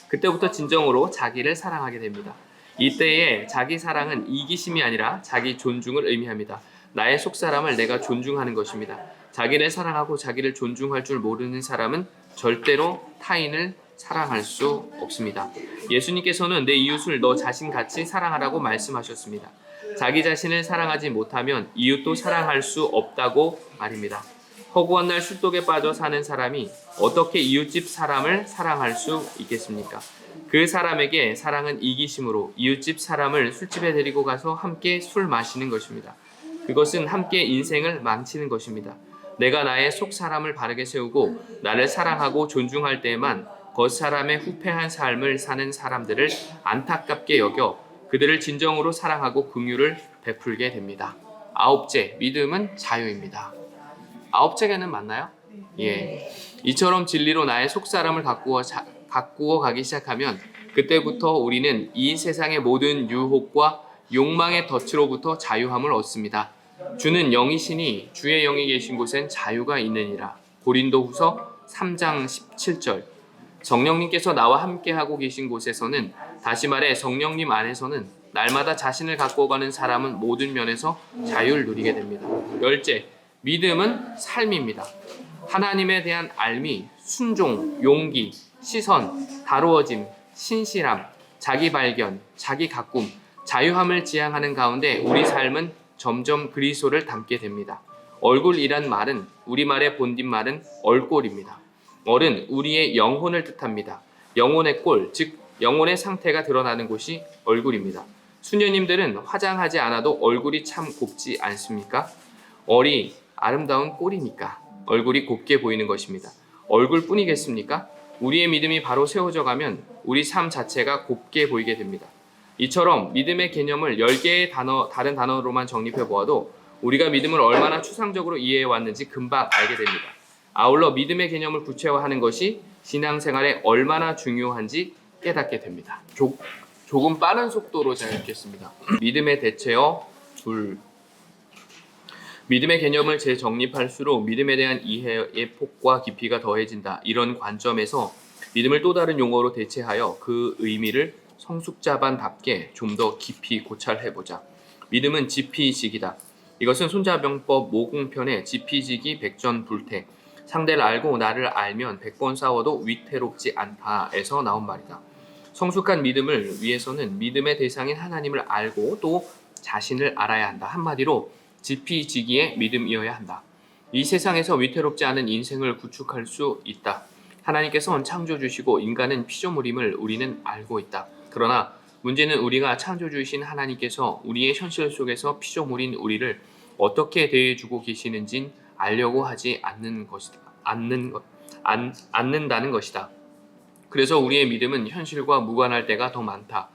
Speaker 1: 그때부터 진정으로 자기를 사랑하게 됩니다. 이때의 자기 사랑은 이기심이 아니라 자기 존중을 의미합니다. 나의 속사람을 내가 존중하는 것입니다. 자기를 사랑하고 자기를 존중할 줄 모르는 사람은 절대로 타인을 사랑할 수 없습니다. 예수님께서는 내 이웃을 너 자신같이 사랑하라고 말씀하셨습니다. 자기 자신을 사랑하지 못하면 이웃도 사랑할 수 없다고 말입니다. 허구한 날 술독에 빠져 사는 사람이 어떻게 이웃집 사람을 사랑할 수 있겠습니까? 그 사람에게 사랑은 이기심으로 이웃집 사람을 술집에 데리고 가서 함께 술 마시는 것입니다. 그것은 함께 인생을 망치는 것입니다. 내가 나의 속 사람을 바르게 세우고 나를 사랑하고 존중할 때에만 겉사람의 후패한 삶을 사는 사람들을 안타깝게 여겨 그들을 진정으로 사랑하고 긍휼을 베풀게 됩니다. 9째, 믿음은 자유입니다. 9째는 맞나요? 예. 이처럼 진리로 나의 속사람을 가꾸어 가기 시작하면 그때부터 우리는 이 세상의 모든 유혹과 욕망의 덫으로부터 자유함을 얻습니다. 주는 영이시니 주의 영이 계신 곳엔 자유가 있느니라. 고린도후서 3장 17절. 성령님께서 나와 함께하고 계신 곳에서는, 다시 말해 성령님 안에서는 날마다 자신을 가꾸어가는 사람은 모든 면에서 자유를 누리게 됩니다. 10째, 믿음은 삶입니다. 하나님에 대한 알미, 순종, 용기, 시선, 다루어짐, 신실함, 자기 발견, 자기 가꿈, 자유함을 지향하는 가운데 우리 삶은 점점 그리스도를 닮게 됩니다. 얼굴이란 말은 우리말의 본뒷말은 얼꼴입니다. 얼은 우리의 영혼을 뜻합니다. 영혼의 꼴, 즉 영혼의 상태가 드러나는 곳이 얼굴입니다. 수녀님들은 화장하지 않아도 얼굴이 참 곱지 않습니까? 얼이 아름다운 꼴이니까 얼굴이 곱게 보이는 것입니다. 얼굴뿐이겠습니까? 우리의 믿음이 바로 세워져 가면 우리 삶 자체가 곱게 보이게 됩니다. 이처럼 믿음의 개념을 10개의 다른 단어로만 정립해 보아도 우리가 믿음을 얼마나 추상적으로 이해해 왔는지 금방 알게 됩니다. 아울러 믿음의 개념을 구체화하는 것이 신앙생활에 얼마나 중요한지 깨닫게 됩니다. 조금 빠른 속도로 제가 읽겠습니다. 믿음의 대체어 둘. 믿음의 개념을 재정립할수록 믿음에 대한 이해의 폭과 깊이가 더해진다. 이런 관점에서 믿음을 또 다른 용어로 대체하여 그 의미를 성숙자반답게 좀 더 깊이 고찰해보자. 믿음은 지피지기다. 이것은 손자병법 모공편의 지피지기 백전불태, 상대를 알고 나를 알면 100번 싸워도 위태롭지 않다에서 나온 말이다. 성숙한 믿음을 위해서는 믿음의 대상인 하나님을 알고 또 자신을 알아야 한다. 한마디로 지피지기의 믿음이어야 한다. 이 세상에서 위태롭지 않은 인생을 구축할 수 있다. 하나님께서는 창조주시고 인간은 피조물임을 우리는 알고 있다. 그러나 문제는 우리가 창조주이신 하나님께서 우리의 현실 속에서 피조물인 우리를 어떻게 대해주고 계시는진 알려고 하지 않는다는 것이다. 그래서 우리의 믿음은 현실과 무관할 때가 더 많다.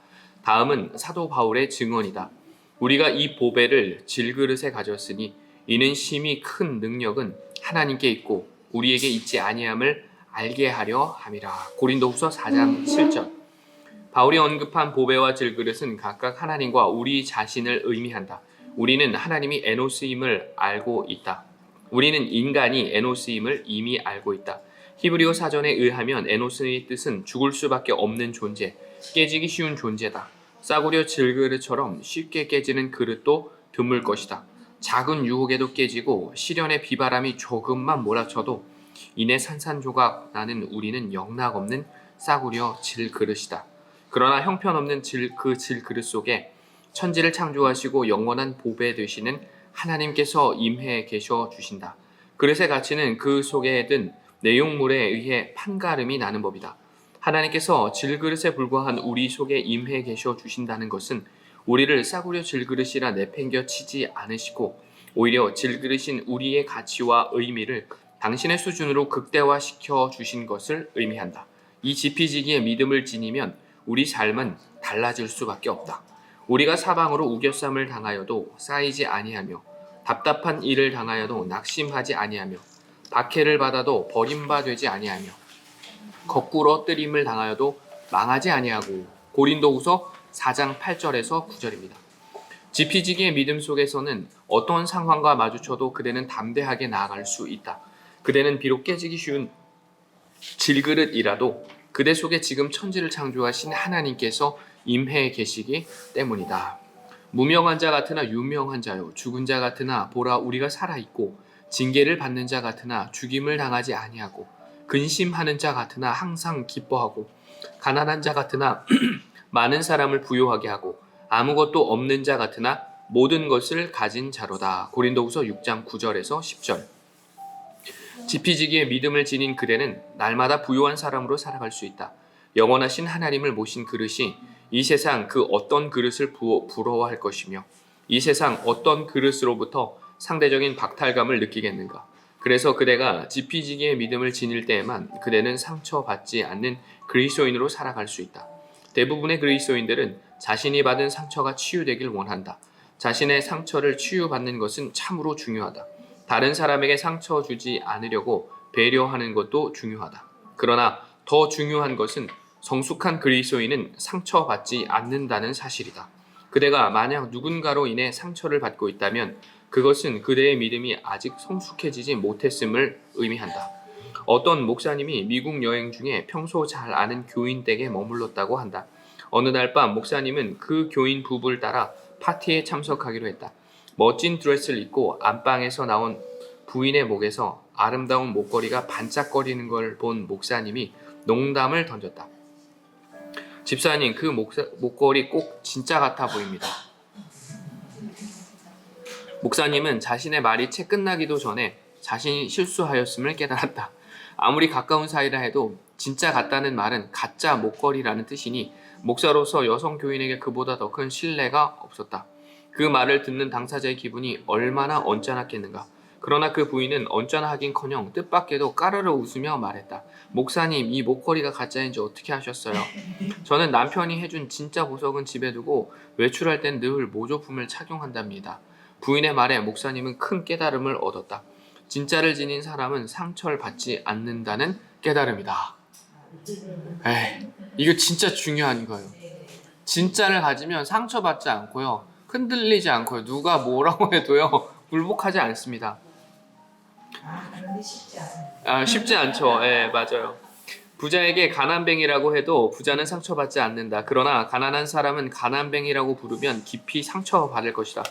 Speaker 1: 다음은 사도 바울의 증언이다. 우리가 이 보배를 질그릇에 가졌으니 이는 심히 큰 능력은 하나님께 있고 우리에게 있지 아니함을 알게 하려 함이라. 고린도후서 4장 7절. 바울이 언급한 보배와 질그릇은 각각 하나님과 우리 자신을 의미한다. 우리는 하나님이 에노스임을 알고 있다. 우리는 인간이 에노스임을 이미 알고 있다. 히브리어 사전에 의하면 에노스의 뜻은 죽을 수밖에 없는 존재, 깨지기 쉬운 존재다. 싸구려 질그릇처럼 쉽게 깨지는 그릇도 드물 것이다. 작은 유혹에도 깨지고 시련의 비바람이 조금만 몰아쳐도 이내 산산조각 나는 우리는 영락없는 싸구려 질그릇이다. 그러나 형편없는 그 질그릇 속에 천지를 창조하시고 영원한 보배 되시는 하나님께서 임해 계셔 주신다. 그릇의 가치는 그 속에 든 내용물에 의해 판가름이 나는 법이다. 하나님께서 질그릇에 불과한 우리 속에 임해 계셔 주신다는 것은 우리를 싸구려 질그릇이라 내팽겨 치지 않으시고 오히려 질그릇인 우리의 가치와 의미를 당신의 수준으로 극대화시켜 주신 것을 의미한다. 이 지피지기의 믿음을 지니면 우리 삶은 달라질 수밖에 없다. 우리가 사방으로 우겨쌈을 당하여도 쌓이지 아니하며 답답한 일을 당하여도 낙심하지 아니하며 박해를 받아도 버림받지 아니하며 거꾸로 뜨림을 당하여도 망하지 아니하고. 고린도후서 4장 8절에서 9절입니다. 지피지기의 믿음 속에서는 어떤 상황과 마주쳐도 그대는 담대하게 나아갈 수 있다. 그대는 비록 깨지기 쉬운 질그릇이라도 그대 속에 지금 천지를 창조하신 하나님께서 임해 계시기 때문이다. 무명한 자 같으나 유명한 자요, 죽은 자 같으나 보라 우리가 살아있고 징계를 받는 자 같으나 죽임을 당하지 아니하고 근심하는 자 같으나 항상 기뻐하고 가난한 자 같으나 많은 사람을 부요하게 하고 아무것도 없는 자 같으나 모든 것을 가진 자로다. 고린도후서 6장 9절에서 10절. 지피지기의 믿음을 지닌 그대는 날마다 부요한 사람으로 살아갈 수 있다. 영원하신 하나님을 모신 그릇이 이 세상 그 어떤 그릇을 부러워할 것이며 이 세상 어떤 그릇으로부터 상대적인 박탈감을 느끼겠는가. 그래서 그대가 지피지기의 믿음을 지닐 때에만 그대는 상처받지 않는 그리스도인으로 살아갈 수 있다. 대부분의 그리스도인들은 자신이 받은 상처가 치유되길 원한다. 자신의 상처를 치유받는 것은 참으로 중요하다. 다른 사람에게 상처 주지 않으려고 배려하는 것도 중요하다. 그러나 더 중요한 것은 성숙한 그리스도인은 상처받지 않는다는 사실이다. 그대가 만약 누군가로 인해 상처를 받고 있다면 그것은 그대의 믿음이 아직 성숙해지지 못했음을 의미한다. 어떤 목사님이 미국 여행 중에 평소 잘 아는 교인 댁에 머물렀다고 한다. 어느 날 밤 목사님은 그 교인 부부를 따라 파티에 참석하기로 했다. 멋진 드레스를 입고 안방에서 나온 부인의 목에서 아름다운 목걸이가 반짝거리는 걸 본 목사님이 농담을 던졌다. 집사님, 그 목걸이 꼭 진짜 같아 보입니다. 목사님은 자신의 말이 채 끝나기도 전에 자신이 실수하였음을 깨달았다. 아무리 가까운 사이라 해도 진짜 같다는 말은 가짜 목걸이라는 뜻이니 목사로서 여성 교인에게 그보다 더 큰 신뢰가 없었다. 그 말을 듣는 당사자의 기분이 얼마나 언짢았겠는가. 그러나 그 부인은 언짢아하긴커녕 뜻밖에도 까르르 웃으며 말했다. 목사님, 이 목걸이가 가짜인지 어떻게 하셨어요? 저는 남편이 해준 진짜 보석은 집에 두고 외출할 땐 늘 모조품을 착용한답니다. 부인의 말에 목사님은 큰 깨달음을 얻었다. 진짜를 지닌 사람은 상처를 받지 않는다는 깨달음이다. 이거 진짜 중요한 거예요. 진짜를 가지면 상처받지 않고요. 흔들리지 않고요. 누가 뭐라고 해도요. 굴복하지 않습니다.
Speaker 2: 그런데 쉽지
Speaker 1: 않죠. 맞아요. 부자에게 가난뱅이라고 해도 부자는 상처받지 않는다. 그러나 가난한 사람은 가난뱅이라고 부르면 깊이 상처받을 것이다.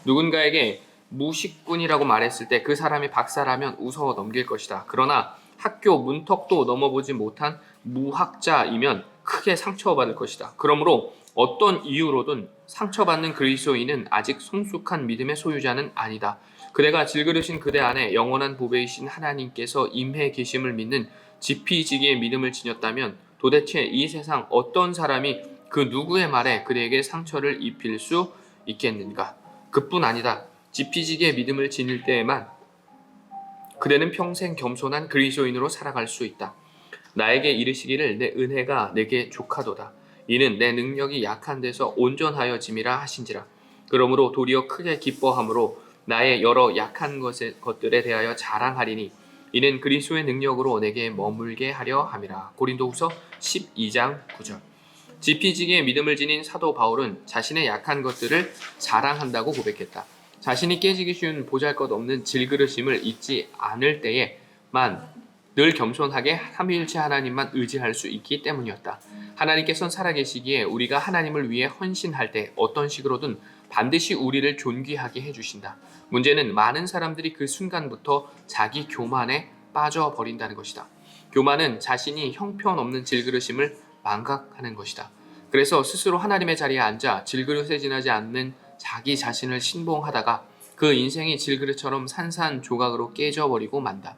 Speaker 1: 누군가에게 무식꾼이라고 말했을 때 그 사람이 박사라면 웃어 넘길 것이다. 그러나 학교 문턱도 넘어보지 못한 무학자이면 크게 상처받을 것이다. 그러므로 어떤 이유로든 상처받는 그리스도인은 아직 성숙한 믿음의 소유자는 아니다. 그대가 질그릇인 그대 안에 영원한 보배이신 하나님께서 임해 계심을 믿는 지피지기의 믿음을 지녔다면 도대체 이 세상 어떤 사람이 그 누구의 말에 그대에게 상처를 입힐 수 있겠는가. 그뿐 아니다. 지피지기의 믿음을 지닐 때에만 그대는 평생 겸손한 그리스도인으로 살아갈 수 있다. 나에게 이르시기를 내 은혜가 내게 족하도다. 이는 내 능력이 약한 데서 온전하여짐이라 하신지라. 그러므로 도리어 크게 기뻐함으로 나의 여러 약한 것들에 대하여 자랑하리니 이는 그리스도의 능력으로 내게 머물게 하려 함이라. 고린도후서 12장 9절. 지피지기의 믿음을 지닌 사도 바울은 자신의 약한 것들을 자랑한다고 고백했다. 자신이 깨지기 쉬운 보잘것없는 질그릇임을 잊지 않을 때에만 늘 겸손하게 삼위일체 하나님만 의지할 수 있기 때문이었다. 하나님께서는 살아계시기에 우리가 하나님을 위해 헌신할 때 어떤 식으로든 반드시 우리를 존귀하게 해주신다. 문제는 많은 사람들이 그 순간부터 자기 교만에 빠져버린다는 것이다. 교만은 자신이 형편없는 질그릇임을 망각하는 것이다. 그래서 스스로 하나님의 자리에 앉아 질그릇에 지나지 않는 자기 자신을 신봉하다가 그 인생이 질그릇처럼 산산조각으로 깨져버리고 만다.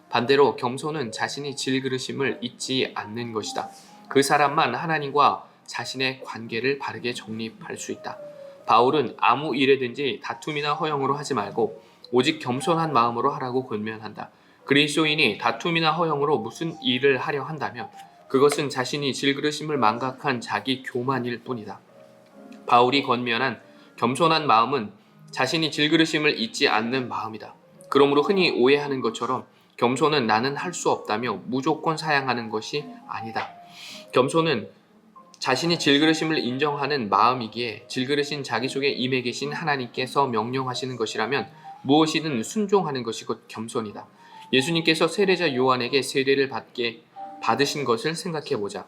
Speaker 1: 반대로 겸손은 자신이 질그릇임을 잊지 않는 것이다. 그 사람만 하나님과 자신의 관계를 바르게 정립할 수 있다. 바울은 아무 일에든지 다툼이나 허영으로 하지 말고 오직 겸손한 마음으로 하라고 권면한다. 그리스도인이 다툼이나 허영으로 무슨 일을 하려 한다면 그것은 자신이 질그릇임을 망각한 자기 교만일 뿐이다. 바울이 권면한 겸손한 마음은 자신이 질그릇임을 잊지 않는 마음이다. 그러므로 흔히 오해하는 것처럼 겸손은 나는 할 수 없다며 무조건 사양하는 것이 아니다. 겸손은 자신이 질그릇임을 인정하는 마음이기에 질그릇인 자기 속에 임해 계신 하나님께서 명령하시는 것이라면 무엇이든 순종하는 것이 곧 겸손이다. 예수님께서 세례자 요한에게 세례를 받으신 것을 생각해보자.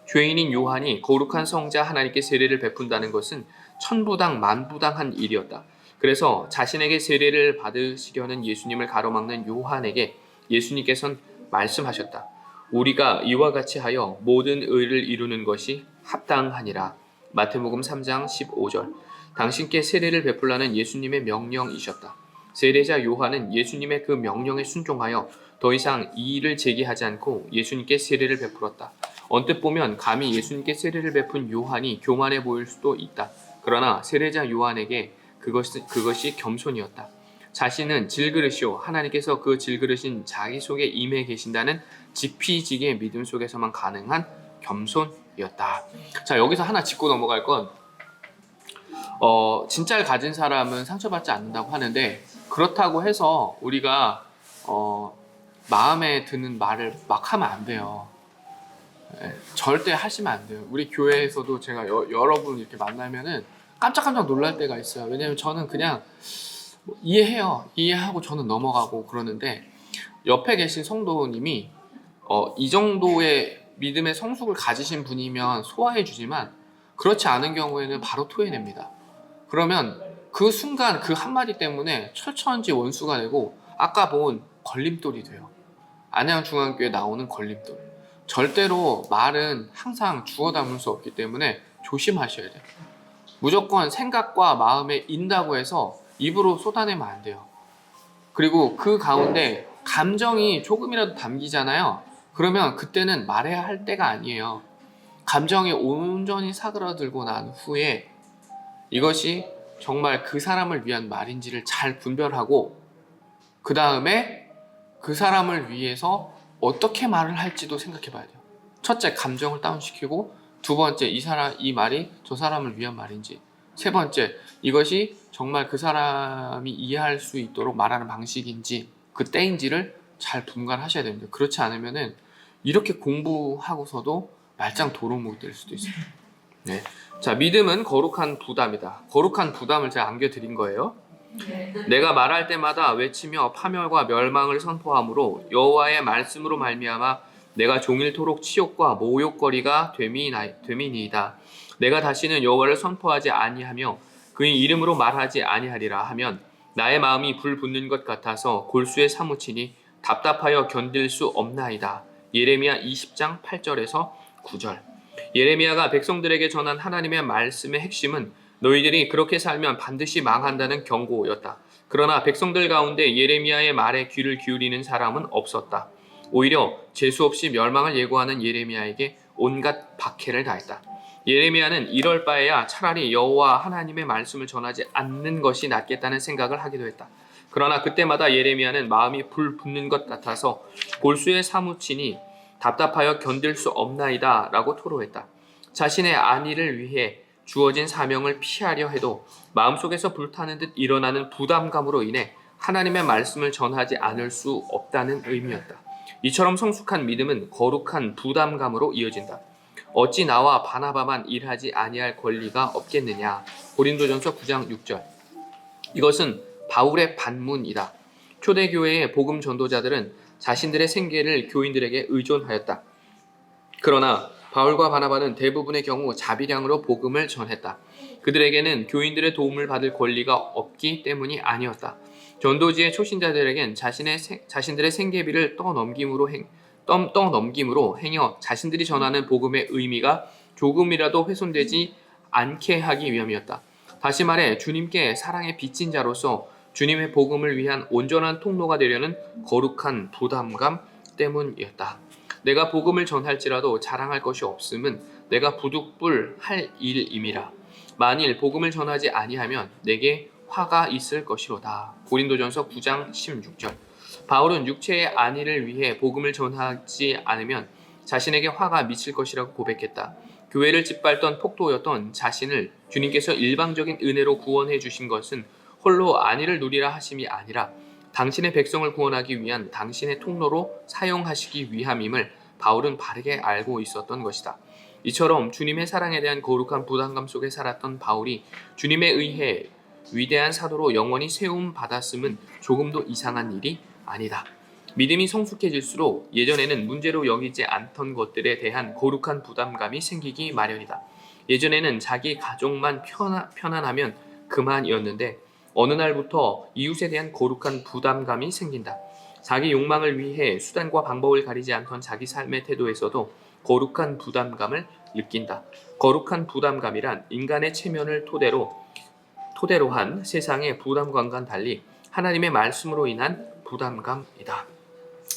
Speaker 1: 죄인인 요한이 거룩한 성자 하나님께 세례를 베푼다는 것은 천부당 만부당한 일이었다. 그래서 자신에게 세례를 받으시려는 예수님을 가로막는 요한에게 예수님께서는 말씀하셨다. 우리가 이와 같이 하여 모든 의를 이루는 것이 합당하니라. 마태복음 3장 15절. 당신께 세례를 베풀라는 예수님의 명령이셨다. 세례자 요한은 예수님의 그 명령에 순종하여 더 이상 이의를 제기하지 않고 예수님께 세례를 베풀었다. 언뜻 보면 감히 예수님께 세례를 베푼 요한이 교만해 보일 수도 있다. 그러나 세례자 요한에게 그것이 겸손이었다. 자신은 질그릇이요 하나님께서 그 질그릇인 자기 속에 임해 계신다는 지피지기의 믿음 속에서만 가능한 겸손이었다. 자, 여기서 하나 짚고 넘어갈 건 진짜를 가진 사람은 상처받지 않는다고 하는데 그렇다고 해서 우리가 마음에 드는 말을 막 하면 안 돼요. 절대 하시면 안 돼요. 우리 교회에서도 제가 여러분 이렇게 만나면은 깜짝깜짝 놀랄 때가 있어요. 왜냐면 저는 그냥 이해하고 저는 넘어가고 그러는데 옆에 계신 성도님이 이 정도의 믿음의 성숙을 가지신 분이면 소화해 주지만 그렇지 않은 경우에는 바로 토해냅니다. 그러면 그 순간 그 한마디 때문에 철천지 원수가 되고 아까 본 걸림돌이 돼요. 안양중앙교회 나오는 걸림돌. 절대로 말은 항상 주워 담을 수 없기 때문에 조심하셔야 돼요. 무조건 생각과 마음에 인다고 해서 입으로 쏟아내면 안 돼요. 그리고 그 가운데 감정이 조금이라도 담기잖아요. 그러면 그때는 말해야 할 때가 아니에요. 감정이 온전히 사그라들고 난 후에 이것이 정말 그 사람을 위한 말인지를 잘 분별하고 그 다음에 그 사람을 위해서 어떻게 말을 할지도 생각해 봐야 돼요. 첫째, 감정을 다운시키고 두 번째, 이 말이 저 사람을 위한 말인지 세 번째, 이것이 정말 그 사람이 이해할 수 있도록 말하는 방식인지 그 때인지를 잘 분간하셔야 됩니다. 그렇지 않으면은 이렇게 공부하고서도 말짱 도루묵이 될 수도 있어요. 네. 자, 믿음은 거룩한 부담이다. 거룩한 부담을 제가 안겨드린 거예요. 내가 말할 때마다 외치며 파멸과 멸망을 선포함으로 여호와의 말씀으로 말미암아 내가 종일토록 치욕과 모욕거리가 됨이니이다. 내가 다시는 여호와를 선포하지 아니하며 그의 이름으로 말하지 아니하리라 하면 나의 마음이 불 붙는 것 같아서 골수에 사무치니 답답하여 견딜 수 없나이다. 예레미야 20장 8절에서 9절. 예레미야가 백성들에게 전한 하나님의 말씀의 핵심은 너희들이 그렇게 살면 반드시 망한다는 경고였다. 그러나 백성들 가운데 예레미야의 말에 귀를 기울이는 사람은 없었다. 오히려 재수없이 멸망을 예고하는 예레미야에게 온갖 박해를 다했다. 예레미야는 이럴 바에야 차라리 여호와 하나님의 말씀을 전하지 않는 것이 낫겠다는 생각을 하기도 했다. 그러나 그때마다 예레미야는 마음이 불 붙는 것 같아서 골수에 사무치니 답답하여 견딜 수 없나이다 라고 토로했다. 자신의 안위를 위해 주어진 사명을 피하려 해도 마음속에서 불타는 듯 일어나는 부담감으로 인해 하나님의 말씀을 전하지 않을 수 없다는 의미였다. 이처럼 성숙한 믿음은 거룩한 부담감으로 이어진다. 어찌 나와 바나바만 일하지 아니할 권리가 없겠느냐. 고린도전서 9장 6절. 이것은 바울의 반문이다. 초대교회의 복음 전도자들은 자신들의 생계를 교인들에게 의존하였다. 그러나 바울과 바나바는 대부분의 경우 자비량으로 복음을 전했다. 그들에게는 교인들의 도움을 받을 권리가 없기 때문이 아니었다. 전도지의 초신자들에겐 자신들의 생계비를 떠넘김으로 행여 자신들이 전하는 복음의 의미가 조금이라도 훼손되지 않게 하기 위함이었다. 다시 말해 주님께 사랑에 빚진 자로서 주님의 복음을 위한 온전한 통로가 되려는 거룩한 부담감 때문이었다. 내가 복음을 전할지라도 자랑할 것이 없음은 내가 부득불할 일임이라. 만일 복음을 전하지 아니하면 내게 화가 있을 것이로다. 고린도전서 9장 16절. 바울은 육체의 안위를 위해 복음을 전하지 않으면 자신에게 화가 미칠 것이라고 고백했다. 교회를 짓밟던 폭도였던 자신을 주님께서 일방적인 은혜로 구원해 주신 것은 홀로 안위를 누리라 하심이 아니라 당신의 백성을 구원하기 위한 당신의 통로로 사용하시기 위함임을 바울은 바르게 알고 있었던 것이다. 이처럼 주님의 사랑에 대한 거룩한 부담감 속에 살았던 바울이 주님에 의해 위대한 사도로 영원히 세움 받았음은 조금도 이상한 일이 아니다. 믿음이 성숙해질수록 예전에는 문제로 여기지 않던 것들에 대한 거룩한 부담감이 생기기 마련이다. 예전에는 자기 가족만 편안하면 그만이었는데 어느 날부터 이웃에 대한 거룩한 부담감이 생긴다. 자기 욕망을 위해 수단과 방법을 가리지 않던 자기 삶의 태도에서도 거룩한 부담감을 느낀다. 거룩한 부담감이란 인간의 체면을 토대로 한 세상의 부담감과는 달리 하나님의 말씀으로 인한 부담감이다.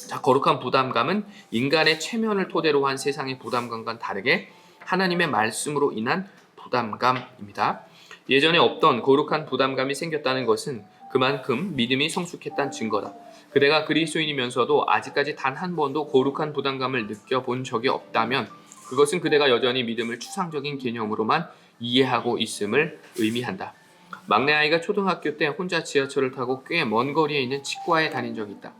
Speaker 1: 자, 거룩한 부담감은 인간의 체면을 토대로 한 세상의 부담감과는 다르게 하나님의 말씀으로 인한 부담감입니다. 예전에 없던 거룩한 부담감이 생겼다는 것은 그만큼 믿음이 성숙했다는 증거다. 그대가 그리스도인이면서도 아직까지 단 한 번도 거룩한 부담감을 느껴본 적이 없다면 그것은 그대가 여전히 믿음을 추상적인 개념으로만 이해하고 있음을 의미한다. 막내 아이가 초등학교 때 혼자 지하철을 타고 꽤 먼 거리에 있는 치과에 다닌 적이 있다.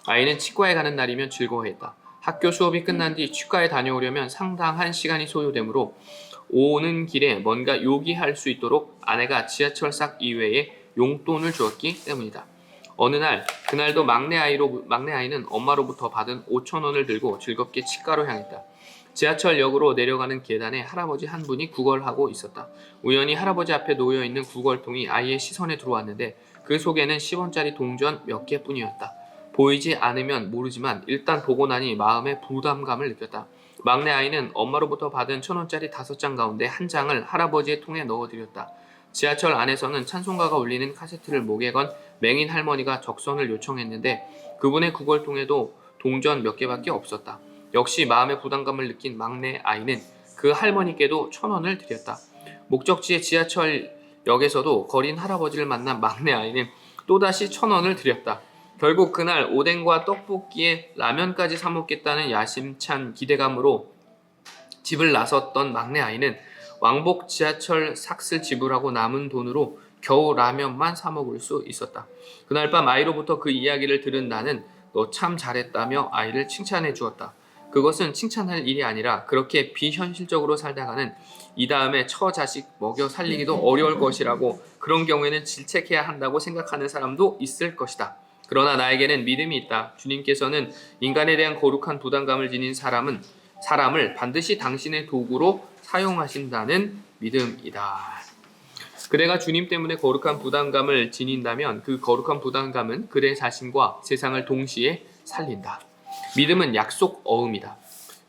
Speaker 1: 아이는 치과에 가는 날이면 즐거워했다. 학교 수업이 끝난 뒤 치과에 다녀오려면 상당한 시간이 소요되므로 오는 길에 뭔가 요기할 수 있도록 아내가 지하철 싹 이외에 용돈을 주었기 때문이다. 어느 날, 그날도 막내 아이는 엄마로부터 받은 5,000원을 들고 즐겁게 치과로 향했다. 지하철역으로 내려가는 계단에 할아버지 한 분이 구걸하고 있었다. 우연히 할아버지 앞에 놓여있는 구걸통이 아이의 시선에 들어왔는데 그 속에는 10원짜리 동전 몇 개뿐이었다. 보이지 않으면 모르지만 일단 보고 나니 마음에 부담감을 느꼈다. 막내 아이는 엄마로부터 받은 1,000원짜리 5장 가운데 한 장을 할아버지의 통에 넣어드렸다. 지하철 안에서는 찬송가가 울리는 카세트를 목에 건 맹인 할머니가 적선을 요청했는데 그분의 구걸통에도 동전 몇 개밖에 없었다. 역시 마음의 부담감을 느낀 막내 아이는 그 할머니께도 1,000원을 드렸다. 목적지의 지하철역에서도 거린 할아버지를 만난 막내 아이는 또다시 1,000원을 드렸다. 결국 그날 오뎅과 떡볶이에 라면까지 사 먹겠다는 야심찬 기대감으로 집을 나섰던 막내 아이는 왕복 지하철 삭슬 지불하고 남은 돈으로 겨우 라면만 사 먹을 수 있었다. 그날 밤 아이로부터 그 이야기를 들은 나는 너 참 잘했다며 아이를 칭찬해 주었다. 그것은 칭찬할 일이 아니라 그렇게 비현실적으로 살다가는 이 다음에 처자식 먹여 살리기도 어려울 것이라고 그런 경우에는 질책해야 한다고 생각하는 사람도 있을 것이다. 그러나 나에게는 믿음이 있다. 주님께서는 인간에 대한 거룩한 부담감을 지닌 사람을 반드시 당신의 도구로 사용하신다는 믿음이다. 그대가 주님 때문에 거룩한 부담감을 지닌다면 그 거룩한 부담감은 그대 자신과 세상을 동시에 살린다. 믿음은 약속 어음이다.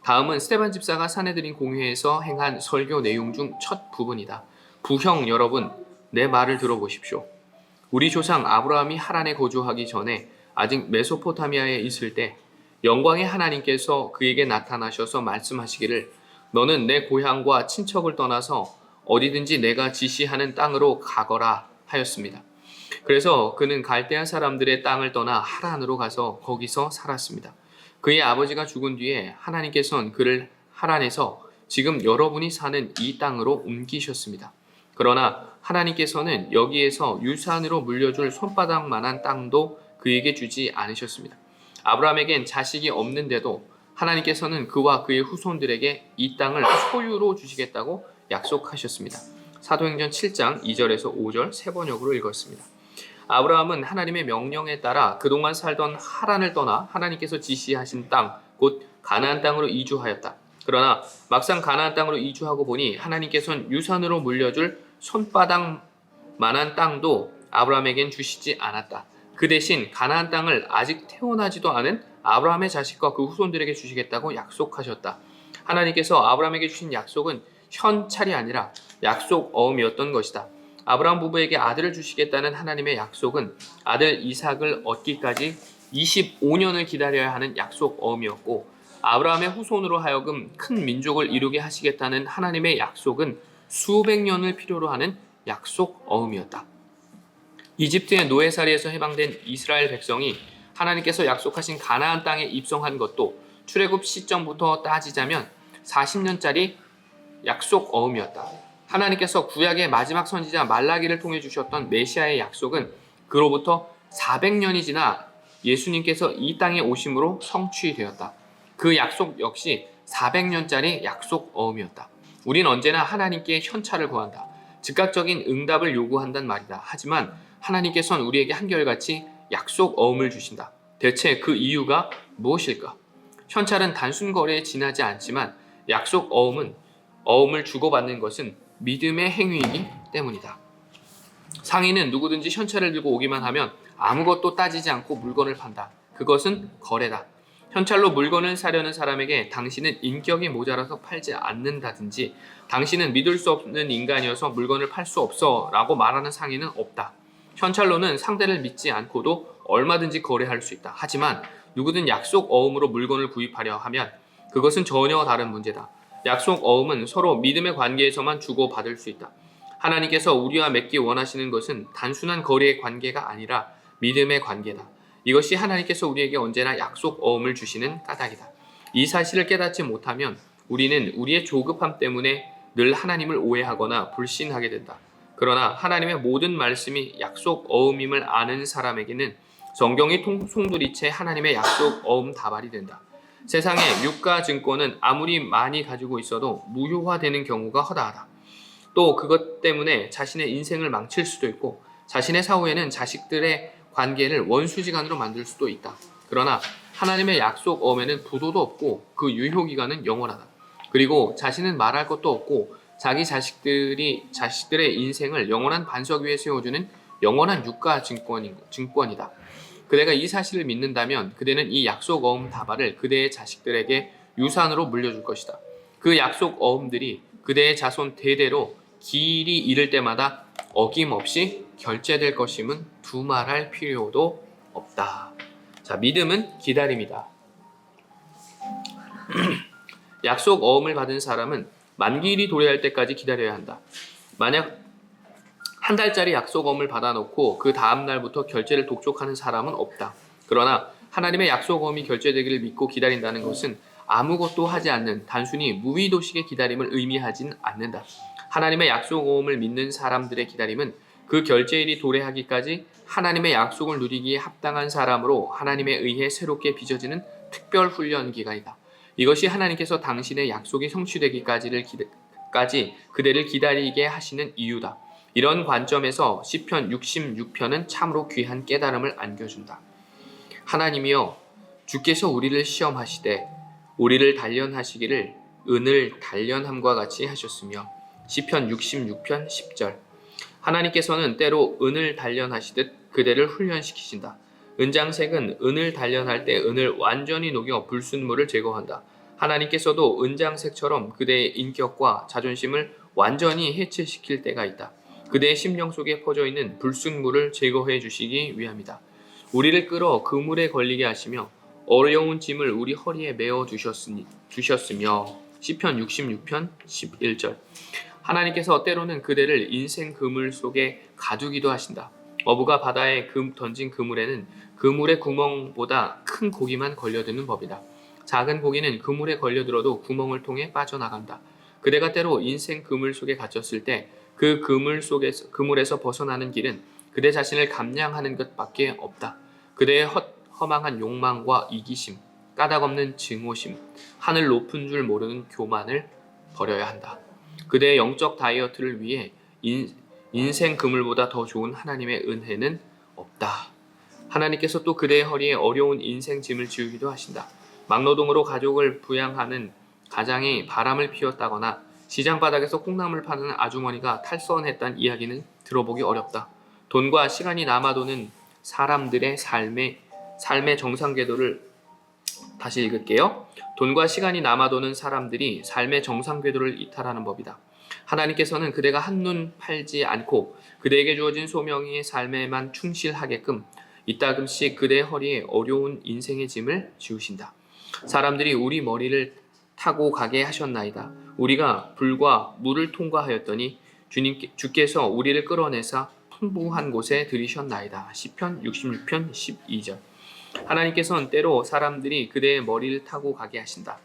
Speaker 1: 다음은 스테반 집사가 사내들인 공회에서 행한 설교 내용 중 첫 부분이다. 부형 여러분, 내 말을 들어보십시오. 우리 조상 아브라함이 하란에 거주하기 전에 아직 메소포타미아에 있을 때 영광의 하나님께서 그에게 나타나셔서 말씀하시기를 너는 내 고향과 친척을 떠나서 어디든지 내가 지시하는 땅으로 가거라 하였습니다. 그래서 그는 갈대아 사람들의 땅을 떠나 하란으로 가서 거기서 살았습니다. 그의 아버지가 죽은 뒤에 하나님께서는 그를 하란에서 지금 여러분이 사는 이 땅으로 옮기셨습니다. 그러나 하나님께서는 여기에서 유산으로 물려줄 손바닥만한 땅도 그에게 주지 않으셨습니다. 아브라함에겐 자식이 없는데도 하나님께서는 그와 그의 후손들에게 이 땅을 소유로 주시겠다고 약속하셨습니다. 사도행전 7장 2절에서 5절 세 번역으로 읽었습니다. 아브라함은 하나님의 명령에 따라 그동안 살던 하란을 떠나 하나님께서 지시하신 땅, 곧 가나안 땅으로 이주하였다. 그러나 막상 가나안 땅으로 이주하고 보니 하나님께서는 유산으로 물려줄 손바닥만한 땅도 아브라함에겐 주시지 않았다. 그 대신 가나안 땅을 아직 태어나지도 않은 아브라함의 자식과 그 후손들에게 주시겠다고 약속하셨다. 하나님께서 아브라함에게 주신 약속은 현찰이 아니라 약속어음이었던 것이다. 아브라함 부부에게 아들을 주시겠다는 하나님의 약속은 아들 이삭을 얻기까지 25년을 기다려야 하는 약속어음이었고, 아브라함의 후손으로 하여금 큰 민족을 이루게 하시겠다는 하나님의 약속은 수백 년을 필요로 하는 약속어음이었다. 이집트의 노예살이에서 해방된 이스라엘 백성이 하나님께서 약속하신 가나안 땅에 입성한 것도 출애굽 시점부터 따지자면 40년짜리 약속어음이었다. 하나님께서 구약의 마지막 선지자 말라기를 통해 주셨던 메시아의 약속은 그로부터 400년이 지나 예수님께서 이 땅에 오심으로 성취되었다. 그 약속 역시 400년짜리 약속어음이었다. 우린 언제나 하나님께 현찰을 구한다. 즉각적인 응답을 요구한단 말이다. 하지만 하나님께서는 우리에게 한결같이 약속어음을 주신다. 대체 그 이유가 무엇일까? 현찰은 단순 거래에 지나지 않지만 약속어음은 어음을 주고받는 것은 믿음의 행위이기 때문이다. 상인은 누구든지 현찰을 들고 오기만 하면 아무것도 따지지 않고 물건을 판다. 그것은 거래다. 현찰로 물건을 사려는 사람에게 당신은 인격이 모자라서 팔지 않는다든지 당신은 믿을 수 없는 인간이어서 물건을 팔 수 없어 라고 말하는 상인은 없다. 현찰로는 상대를 믿지 않고도 얼마든지 거래할 수 있다. 하지만 누구든 약속 어음으로 물건을 구입하려 하면 그것은 전혀 다른 문제다. 약속 어음은 서로 믿음의 관계에서만 주고받을 수 있다. 하나님께서 우리와 맺기 원하시는 것은 단순한 거래의 관계가 아니라 믿음의 관계다. 이것이 하나님께서 우리에게 언제나 약속 어음을 주시는 까닭이다. 이 사실을 깨닫지 못하면 우리는 우리의 조급함 때문에 늘 하나님을 오해하거나 불신하게 된다. 그러나 하나님의 모든 말씀이 약속 어음임을 아는 사람에게는 성경이 송두리째 하나님의 약속 어음 다발이 된다. 세상에 유가 증권은 아무리 많이 가지고 있어도 무효화되는 경우가 허다하다. 또 그것 때문에 자신의 인생을 망칠 수도 있고 자신의 사후에는 자식들의 관계를 원수지간으로 만들 수도 있다. 그러나 하나님의 약속 어음에는 부도도 없고 그 유효기간은 영원하다. 그리고 자신은 말할 것도 없고 자기 자식들의 인생을 영원한 반석 위에 세워주는 영원한 유가 증권이다. 그대가 이 사실을 믿는다면 그대는 이 약속 어음 다발을 그대의 자식들에게 유산으로 물려줄 것이다. 그 약속 어음들이 그대의 자손 대대로 길이 이를 때마다 어김없이 결제될 것임은 두말할 필요도 없다. 자, 믿음은 기다림이다. 약속 어음을 받은 사람은 만기일이 도래할 때까지 기다려야 한다. 만약 한 달짜리 약속어음을 받아놓고 그 다음 날부터 결제를 독촉하는 사람은 없다. 그러나 하나님의 약속어음이 결제되기를 믿고 기다린다는 것은 아무것도 하지 않는 단순히 무의도식의 기다림을 의미하진 않는다. 하나님의 약속어음을 믿는 사람들의 기다림은 그 결제일이 도래하기까지 하나님의 약속을 누리기에 합당한 사람으로 하나님에 의해 새롭게 빚어지는 특별 훈련 기간이다. 이것이 하나님께서 당신의 약속이 성취되기까지 그대를 기다리게 하시는 이유다. 이런 관점에서 시편 66편은 참으로 귀한 깨달음을 안겨준다. 하나님이여, 주께서 우리를 시험하시되 우리를 단련하시기를 은을 단련함과 같이 하셨으며. 시편 66편 10절. 하나님께서는 때로 은을 단련하시듯 그대를 훈련시키신다. 은장색은 은을 단련할 때 은을 완전히 녹여 불순물을 제거한다. 하나님께서도 은장색처럼 그대의 인격과 자존심을 완전히 해체시킬 때가 있다. 그대의 심령 속에 퍼져 있는 불순물을 제거해 주시기 위함이다. 우리를 끌어 그물에 걸리게 하시며 어려운 짐을 우리 허리에 메어 주셨으며. 시편 66편 11절. 하나님께서 때로는 그대를 인생 그물 속에 가두기도 하신다. 어부가 바다에 던진 그물에는 그물의 구멍보다 큰 고기만 걸려드는 법이다. 작은 고기는 그물에 걸려들어도 구멍을 통해 빠져나간다. 그대가 때로 인생 그물 속에 갇혔을 때 그 그물에서 벗어나는 길은 그대 자신을 감량하는 것밖에 없다. 그대의 허망한 욕망과 이기심, 까닭없는 증오심, 하늘 높은 줄 모르는 교만을 버려야 한다. 그대의 영적 다이어트를 위해 인생 그물보다 더 좋은 하나님의 은혜는 없다. 하나님께서 또 그대의 허리에 어려운 인생 짐을 지우기도 하신다. 막노동으로 가족을 부양하는 가장이 바람을 피웠다거나 시장 바닥에서 콩나물 파는 아주머니가 탈선했다는 이야기는 들어보기 어렵다. 돈과 시간이 남아도는 사람들의 삶의 정상궤도를 다시 읽을게요. 돈과 시간이 남아도는 사람들이 삶의 정상궤도를 이탈하는 법이다. 하나님께서는 그대가 한눈 팔지 않고 그대에게 주어진 소명의 삶에만 충실하게끔 이따금씩 그대의 허리에 어려운 인생의 짐을 지우신다. 사람들이 우리 머리를 타고 가게 하셨나이다. 우리가 불과 물을 통과하였더니 주께서 우리를 끌어내사 풍부한 곳에 들이셨나이다. 시편 66편 12절. 하나님께서는 때로 사람들이 그대의 머리를 타고 가게 하신다.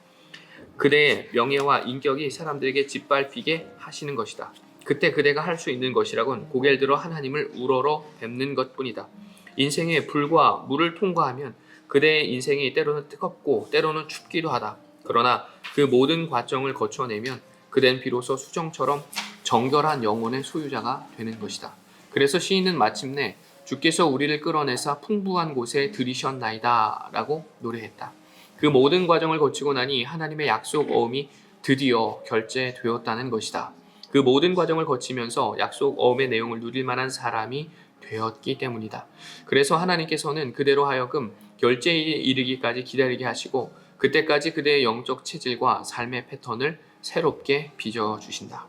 Speaker 1: 그대의 명예와 인격이 사람들에게 짓밟히게 하시는 것이다. 그때 그대가 할 수 있는 것이라곤 고개를 들어 하나님을 우러러 뵙는 것뿐이다. 인생의 불과 물을 통과하면 그대의 인생이 때로는 뜨겁고 때로는 춥기도 하다. 그러나 그 모든 과정을 거쳐내면 그댄 비로소 수정처럼 정결한 영혼의 소유자가 되는 것이다. 그래서 시인은 마침내 주께서 우리를 끌어내사 풍부한 곳에 들이셨나이다 라고 노래했다. 그 모든 과정을 거치고 나니 하나님의 약속 어음이 드디어 결제되었다는 것이다. 그 모든 과정을 거치면서 약속 어음의 내용을 누릴 만한 사람이 되었기 때문이다. 그래서 하나님께서는 그대로 하여금 결제에 이르기까지 기다리게 하시고 그때까지 그대의 영적 체질과 삶의 패턴을 새롭게 빚어주신다.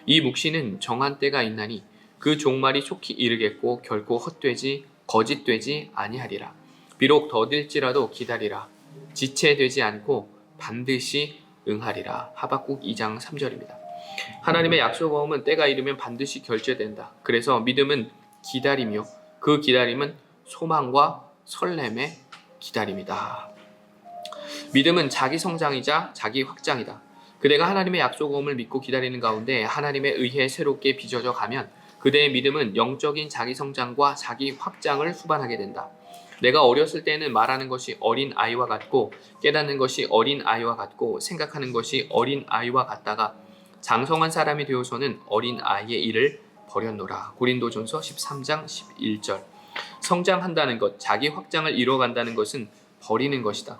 Speaker 1: 이 묵시는 정한 때가 있나니 그 종말이 속히 이르겠고 결코 거짓되지 아니하리라. 비록 더딜지라도 기다리라. 지체되지 않고 반드시 응하리라. 하박국 2장 3절입니다. 하나님의 약속어음은 때가 이르면 반드시 결제된다. 그래서 믿음은 기다리며 그 기다림은 소망과 설렘의 기다림이다. 믿음은 자기 성장이자 자기 확장이다. 그대가 하나님의 약속어음을 믿고 기다리는 가운데 하나님의 의회에 새롭게 빚어져 가면 그대의 믿음은 영적인 자기 성장과 자기 확장을 수반하게 된다. 내가 어렸을 때는 말하는 것이 어린 아이와 같고 깨닫는 것이 어린 아이와 같고 생각하는 것이 어린 아이와 같다가 장성한 사람이 되어서는 어린 아이의 일을 버렸노라. 고린도전서 13장 11절. 성장한다는 것, 자기 확장을 이뤄간다는 것은 버리는 것이다.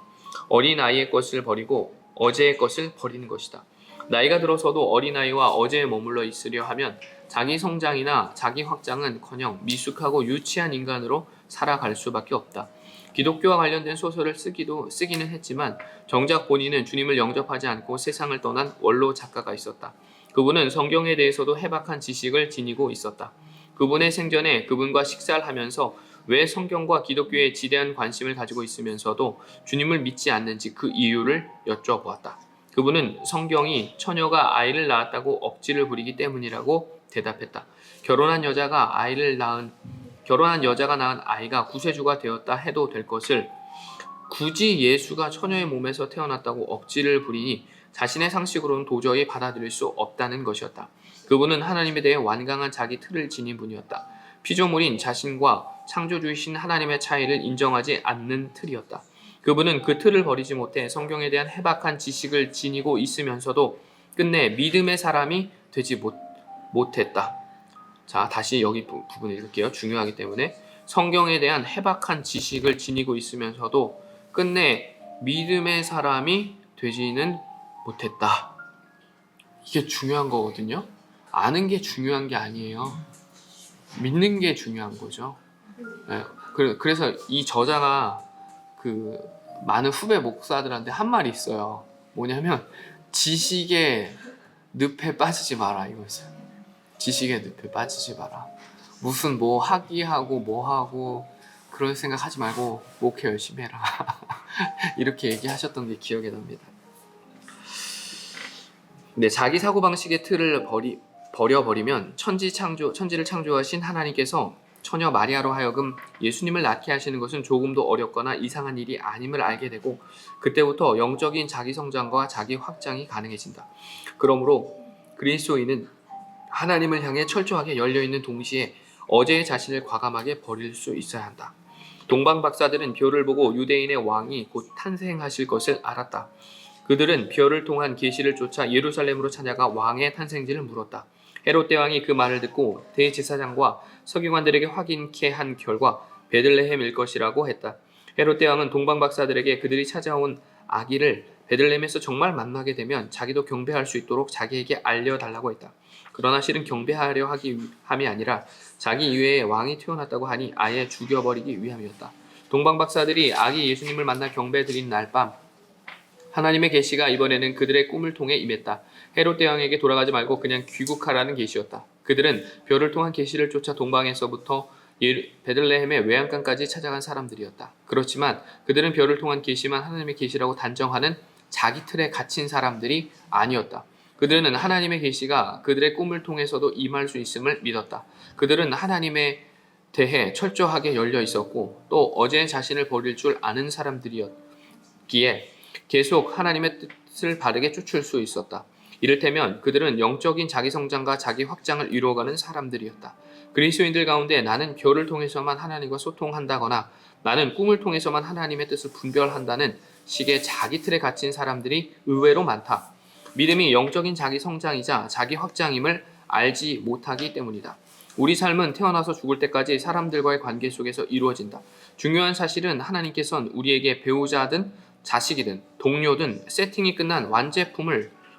Speaker 1: 어린 아이의 것을 버리고 어제의 것을 버리는 것이다. 나이가 들어서도 어린아이와 어제에 머물러 있으려 하면 자기 성장이나 자기 확장은커녕 미숙하고 유치한 인간으로 살아갈 수밖에 없다. 기독교와 관련된 소설을 쓰기는 했지만 정작 본인은 주님을 영접하지 않고 세상을 떠난 원로 작가가 있었다. 그분은 성경에 대해서도 해박한 지식을 지니고 있었다. 그분의 생전에 그분과 식사를 하면서 왜 성경과 기독교에 지대한 관심을 가지고 있으면서도 주님을 믿지 않는지 그 이유를 여쭤보았다. 그분은 성경이 처녀가 아이를 낳았다고 억지를 부리기 때문이라고 대답했다. 결혼한 여자가 낳은 아이가 구세주가 되었다 해도 될 것을 굳이 예수가 처녀의 몸에서 태어났다고 억지를 부리니 자신의 상식으로는 도저히 받아들일 수 없다는 것이었다. 그분은 하나님에 대해 완강한 자기 틀을 지닌 분이었다. 피조물인 자신과 창조주이신 하나님의 차이를 인정하지 않는 틀이었다. 그분은 그 틀을 버리지 못해 성경에 대한 해박한 지식을 지니고 있으면서도 끝내 믿음의 사람이 되지 못했다. 자, 다시 여기 부분 읽을게요. 중요하기 때문에. 성경에 대한 해박한 지식을 지니고 있으면서도 끝내 믿음의 사람이 되지는 못했다. 이게 중요한 거거든요. 아는 게 중요한 게 아니에요. 믿는 게 중요한 거죠. 네, 그래서 이 저자가 많은 후배 목사들한테 한 말이 있어요. 뭐냐면 지식의 늪에 빠지지 마라 이거죠. 지식의 늪에 빠지지 마라. 무슨 뭐 학위하고 뭐하고 그런 생각하지 말고 목회 열심히 해라. 이렇게 얘기하셨던 게 기억에 납니다. 근데 자기 사고방식의 틀을 버려버리면 천지를 창조하신 하나님께서 처녀 마리아로 하여금 예수님을 낳게 하시는 것은 조금도 어렵거나 이상한 일이 아님을 알게 되고 그때부터 영적인 자기 성장과 자기 확장이 가능해진다. 그러므로 그리스도인은 하나님을 향해 철저하게 열려있는 동시에 어제의 자신을 과감하게 버릴 수 있어야 한다. 동방 박사들은 별을 보고 유대인의 왕이 곧 탄생하실 것을 알았다. 그들은 별을 통한 계시를 쫓아 예루살렘으로 찾아가 왕의 탄생지를 물었다. 헤롯 대왕이 그 말을 듣고 대제사장과 서기관들에게 확인케 한 결과 베들레헴일 것이라고 했다. 헤롯 대왕은 동방 박사들에게 그들이 찾아온 아기를 베들레헴에서 정말 만나게 되면 자기도 경배할 수 있도록 자기에게 알려달라고 했다. 그러나 실은 경배하려 함이 아니라 자기 이외에 왕이 태어났다고 하니 아예 죽여버리기 위함이었다. 동방 박사들이 아기 예수님을 만나 경배드린 날 밤 하나님의 계시가 이번에는 그들의 꿈을 통해 임했다. 헤롯 대왕에게 돌아가지 말고 그냥 귀국하라는 계시였다. 그들은 별을 통한 계시를 쫓아 동방에서부터 베들레헴의 외양간까지 찾아간 사람들이었다. 그렇지만 그들은 별을 통한 계시만 하나님의 계시라고 단정하는 자기 틀에 갇힌 사람들이 아니었다. 그들은 하나님의 계시가 그들의 꿈을 통해서도 임할 수 있음을 믿었다. 그들은 하나님에 대해 철저하게 열려 있었고 또 어제 자신을 버릴 줄 아는 사람들이었기에 계속 하나님의 뜻을 바르게 쫓을 수 있었다. 이를테면 그들은 영적인 자기 성장과 자기 확장을 이루어가는 사람들이었다. 그리스도인들 가운데 나는 별을 통해서만 하나님과 소통한다거나 나는 꿈을 통해서만 하나님의 뜻을 분별한다는 식의 자기 틀에 갇힌 사람들이 의외로 많다. 믿음이 영적인 자기 성장이자 자기 확장임을 알지 못하기 때문이다. 우리 삶은 태어나서 죽을 때까지 사람들과의 관계 속에서 이루어진다. 중요한 사실은 하나님께서는 우리에게 배우자든 자식이든 동료든 세팅이 끝난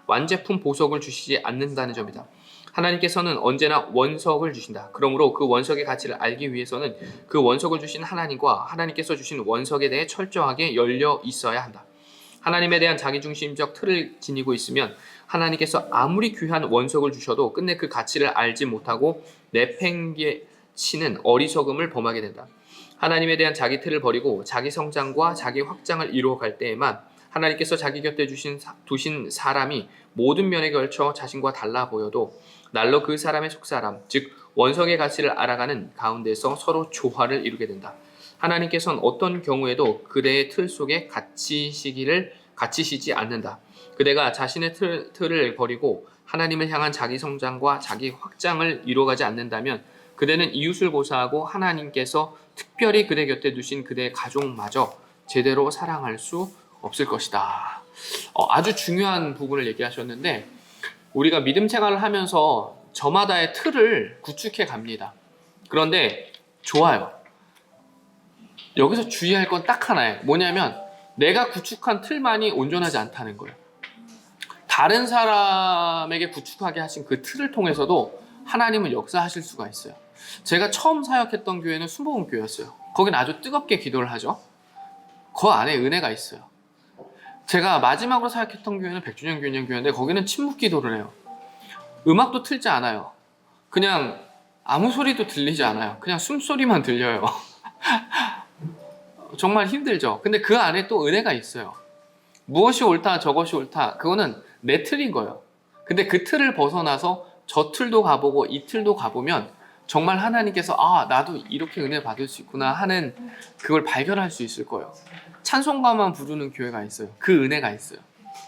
Speaker 1: 완제품 보석을 주시지 않는다는 점이다. 하나님께서는 언제나 원석을 주신다. 그러므로 그 원석의 가치를 알기 위해서는 그 원석을 주신 하나님과 하나님께서 주신 원석에 대해 철저하게 열려 있어야 한다. 하나님에 대한 자기중심적 틀을 지니고 있으면 하나님께서 아무리 귀한 원석을 주셔도 끝내 그 가치를 알지 못하고 내팽개치는 어리석음을 범하게 된다. 하나님에 대한 자기 틀을 버리고 자기 성장과 자기 확장을 이루어갈 때에만 하나님께서 자기 곁에 두신 사람이 모든 면에 걸쳐 자신과 달라 보여도 날로 그 사람의 속사람, 즉 원석의 가치를 알아가는 가운데서 서로 조화를 이루게 된다. 하나님께서는 어떤 경우에도 그대의 틀 속에 갇히시지 않는다. 그대가 자신의 틀을 버리고 하나님을 향한 자기 성장과 자기 확장을 이루어가지 않는다면 그대는 이웃을 고사하고 하나님께서 특별히 그대 곁에 두신 그대의 가족마저 제대로 사랑할 수 없을 것이다. 아주 중요한 부분을 얘기하셨는데 우리가 믿음 생활을 하면서 저마다의 틀을 구축해 갑니다. 그런데 좋아요. 여기서 주의할 건 딱 하나예요. 뭐냐면 내가 구축한 틀만이 온전하지 않다는 거예요. 다른 사람에게 구축하게 하신 그 틀을 통해서도 하나님은 역사하실 수가 있어요. 제가 처음 사역했던 교회는 순복음교회였어요. 거긴 아주 뜨겁게 기도를 하죠. 그 안에 은혜가 있어요. 제가 마지막으로 사역했던 교회는 백주년 교회인데 거기는 침묵 기도를 해요. 음악도 틀지 않아요. 그냥 아무 소리도 들리지 않아요. 그냥 숨소리만 들려요. 정말 힘들죠. 근데 그 안에 또 은혜가 있어요. 무엇이 옳다 저것이 옳다 그거는 내 틀인 거예요. 근데 그 틀을 벗어나서 저 틀도 가보고 이 틀도 가보면 정말 하나님께서 나도 이렇게 은혜 받을 수 있구나 하는 그걸 발견할 수 있을 거예요. 찬송가만 부르는 교회가 있어요. 그 은혜가 있어요.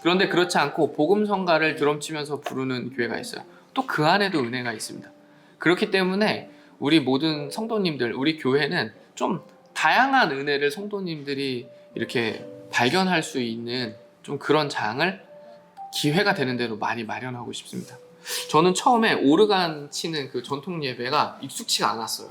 Speaker 1: 그런데 그렇지 않고 복음성가를 드럼치면서 부르는 교회가 있어요. 또 그 안에도 은혜가 있습니다. 그렇기 때문에 우리 모든 성도님들, 우리 교회는 좀 다양한 은혜를 성도님들이 이렇게 발견할 수 있는 좀 그런 장을 기회가 되는 대로 많이 마련하고 싶습니다. 저는 처음에 오르간 치는 그 전통 예배가 익숙치가 않았어요.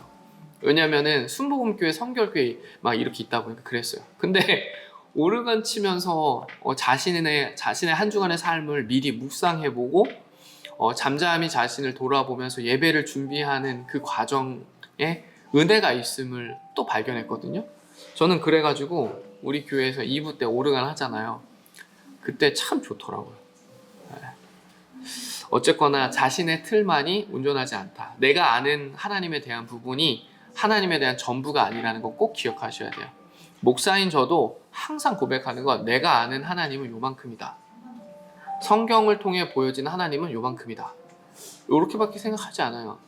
Speaker 1: 왜냐면은 순복음교회, 성결교회 막 이렇게 있다 보니까 그랬어요. 근데 오르간 치면서 자신의 한 주간의 삶을 미리 묵상해보고 잠잠히 자신을 돌아보면서 예배를 준비하는 그 과정에 은혜가 있음을 또 발견했거든요. 저는 그래가지고 우리 교회에서 2부 때 오르간 하잖아요. 그때 참 좋더라고요. 어쨌거나 자신의 틀만이 온전하지 않다. 내가 아는 하나님에 대한 부분이 하나님에 대한 전부가 아니라는 거 꼭 기억하셔야 돼요. 목사인 저도 항상 고백하는 건 내가 아는 하나님은 요만큼이다. 성경을 통해 보여진 하나님은 요만큼이다. 이렇게밖에 생각하지 않아요.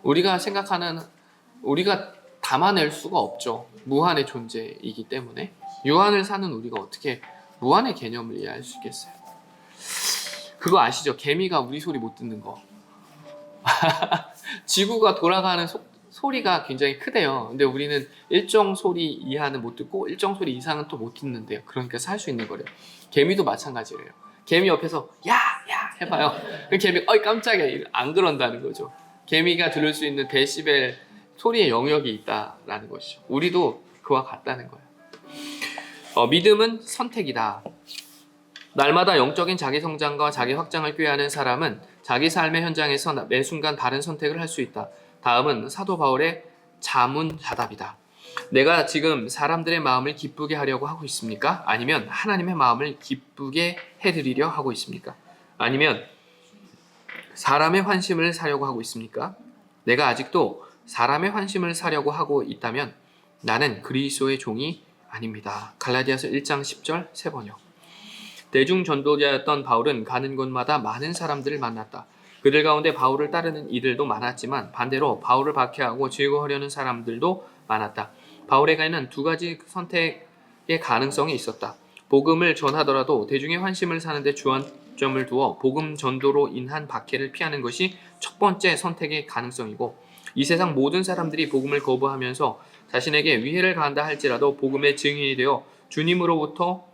Speaker 1: 우리가 생각하는 우리가 담아낼 수가 없죠. 무한의 존재이기 때문에. 유한을 사는 우리가 어떻게 무한의 개념을 이해할 수 있겠어요? 그거 아시죠? 개미가 우리 소리 못 듣는 거. 지구가 돌아가는 소리가 굉장히 크대요. 근데 우리는 일정 소리 이하는 못 듣고 일정 소리 이상은 또 못 듣는데요. 그러니까 살 수 있는 거래요. 개미도 마찬가지래요. 개미 옆에서 야 해봐요. 그 개미 어이 깜짝이야 안 그런다는 거죠. 개미가 들을 수 있는 데시벨 소리의 영역이 있다라는 것이죠. 우리도 그와 같다는 거예요. 믿음은 선택이다. 날마다 영적인 자기 성장과 자기 확장을 꾀하는 사람은 자기 삶의 현장에서 매 순간 다른 선택을 할 수 있다. 다음은 사도 바울의 자문자답이다. 내가 지금 사람들의 마음을 기쁘게 하려고 하고 있습니까? 아니면 하나님의 마음을 기쁘게 해드리려 하고 있습니까? 아니면 사람의 환심을 사려고 하고 있습니까? 내가 아직도 사람의 환심을 사려고 하고 있다면 나는 그리스도의 종이 아닙니다. 갈라디아서 1장 10절 세 번역. 대중 전도자였던 바울은 가는 곳마다 많은 사람들을 만났다. 그들 가운데 바울을 따르는 이들도 많았지만 반대로 바울을 박해하고 제거하려는 사람들도 많았다. 바울에게는 두 가지 선택의 가능성이 있었다. 복음을 전하더라도 대중의 환심을 사는데 주안점을 두어 복음 전도로 인한 박해를 피하는 것이 첫 번째 선택의 가능성이고, 이 세상 모든 사람들이 복음을 거부하면서 자신에게 위해를 가한다 할지라도 복음의 증인이 되어 주님으로부터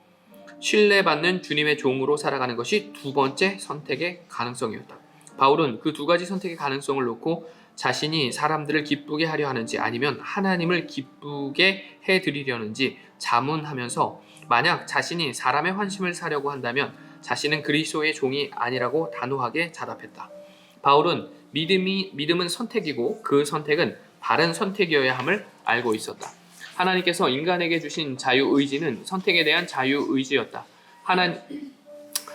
Speaker 1: 신뢰받는 주님의 종으로 살아가는 것이 두 번째 선택의 가능성이었다. 바울은 그 두 가지 선택의 가능성을 놓고 자신이 사람들을 기쁘게 하려 하는지 아니면 하나님을 기쁘게 해드리려는지 자문하면서 만약 자신이 사람의 환심을 사려고 한다면 자신은 그리스도의 종이 아니라고 단호하게 자답했다. 바울은 믿음은 선택이고 그 선택은 바른 선택이어야 함을 알고 있었다. 하나님께서 인간에게 주신 자유의지는 선택에 대한 자유의지였다.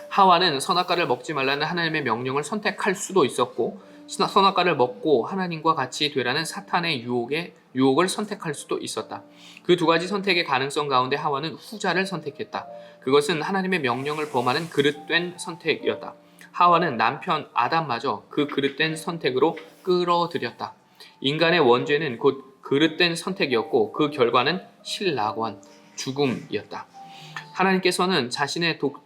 Speaker 1: 하와는 선악과를 먹지 말라는 하나님의 명령을 선택할 수도 있었고, 선악과를 먹고 하나님과 같이 되라는 사탄의 유혹을 선택할 수도 있었다. 그 두 가지 선택의 가능성 가운데 하와는 후자를 선택했다. 그것은 하나님의 명령을 범하는 그릇된 선택이었다. 하와는 남편 아담마저 그 그릇된 선택으로 끌어들였다. 인간의 원죄는 곧 그릇된 선택이었고 그 결과는 신라관, 죽음이었다. 하나님께서는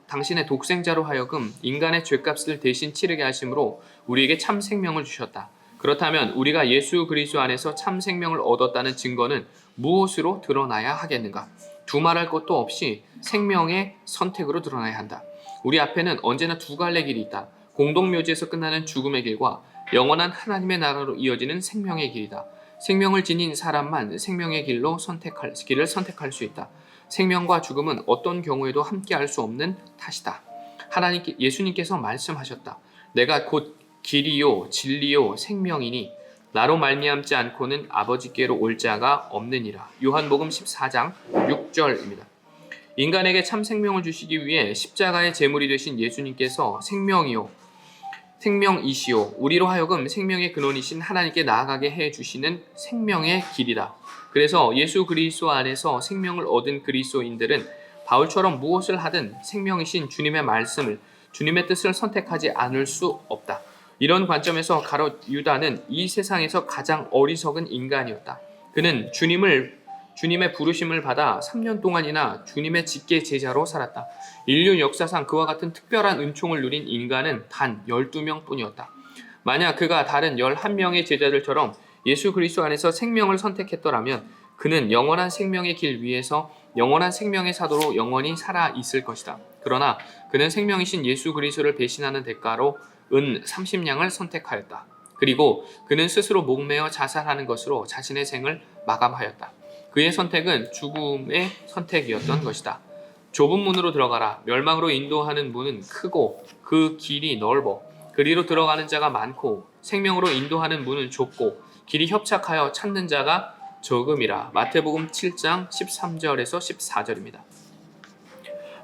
Speaker 1: 당신의 독생자로 하여금 인간의 죄값을 대신 치르게 하심으로 우리에게 참 생명을 주셨다. 그렇다면 우리가 예수 그리스도 안에서 참 생명을 얻었다는 증거는 무엇으로 드러나야 하겠는가? 두말할 것도 없이 생명의 선택으로 드러나야 한다. 우리 앞에는 언제나 두 갈래 길이 있다. 공동묘지에서 끝나는 죽음의 길과 영원한 하나님의 나라로 이어지는 생명의 길이다. 생명을 지닌 사람만 생명의 길을 선택할 수 있다. 생명과 죽음은 어떤 경우에도 함께할 수 없는 탓이다. 예수님께서 말씀하셨다. 내가 곧 길이요 진리요 생명이니 나로 말미암지 않고는 아버지께로 올 자가 없느니라. 요한복음 14장 6절입니다. 인간에게 참 생명을 주시기 위해 십자가의 제물이 되신 예수님께서 생명이시오 우리로 하여금 생명의 근원이신 하나님께 나아가게 해주시는 생명의 길이다. 그래서 예수 그리스도 안에서 생명을 얻은 그리스도인들은 바울처럼 무엇을 하든 생명이신 주님의 말씀을, 주님의 뜻을 선택하지 않을 수 없다. 이런 관점에서 가롯 유다는 이 세상에서 가장 어리석은 인간이었다. 그는 주님의 부르심을 받아 3년 동안이나 주님의 직계 제자로 살았다. 인류 역사상 그와 같은 특별한 은총을 누린 인간은 단 12명 뿐이었다. 만약 그가 다른 11명의 제자들처럼 예수 그리스도 안에서 생명을 선택했더라면 그는 영원한 생명의 길 위에서 영원한 생명의 사도로 영원히 살아 있을 것이다. 그러나 그는 생명이신 예수 그리스도를 배신하는 대가로 은 30냥을 선택하였다. 그리고 그는 스스로 목매어 자살하는 것으로 자신의 생을 마감하였다. 그의 선택은 죽음의 선택이었던 것이다. 좁은 문으로 들어가라. 멸망으로 인도하는 문은 크고 그 길이 넓어 그리로 들어가는 자가 많고 생명으로 인도하는 문은 좁고 길이 협착하여 찾는 자가 적음이라. 마태복음 7장 13절에서 14절입니다.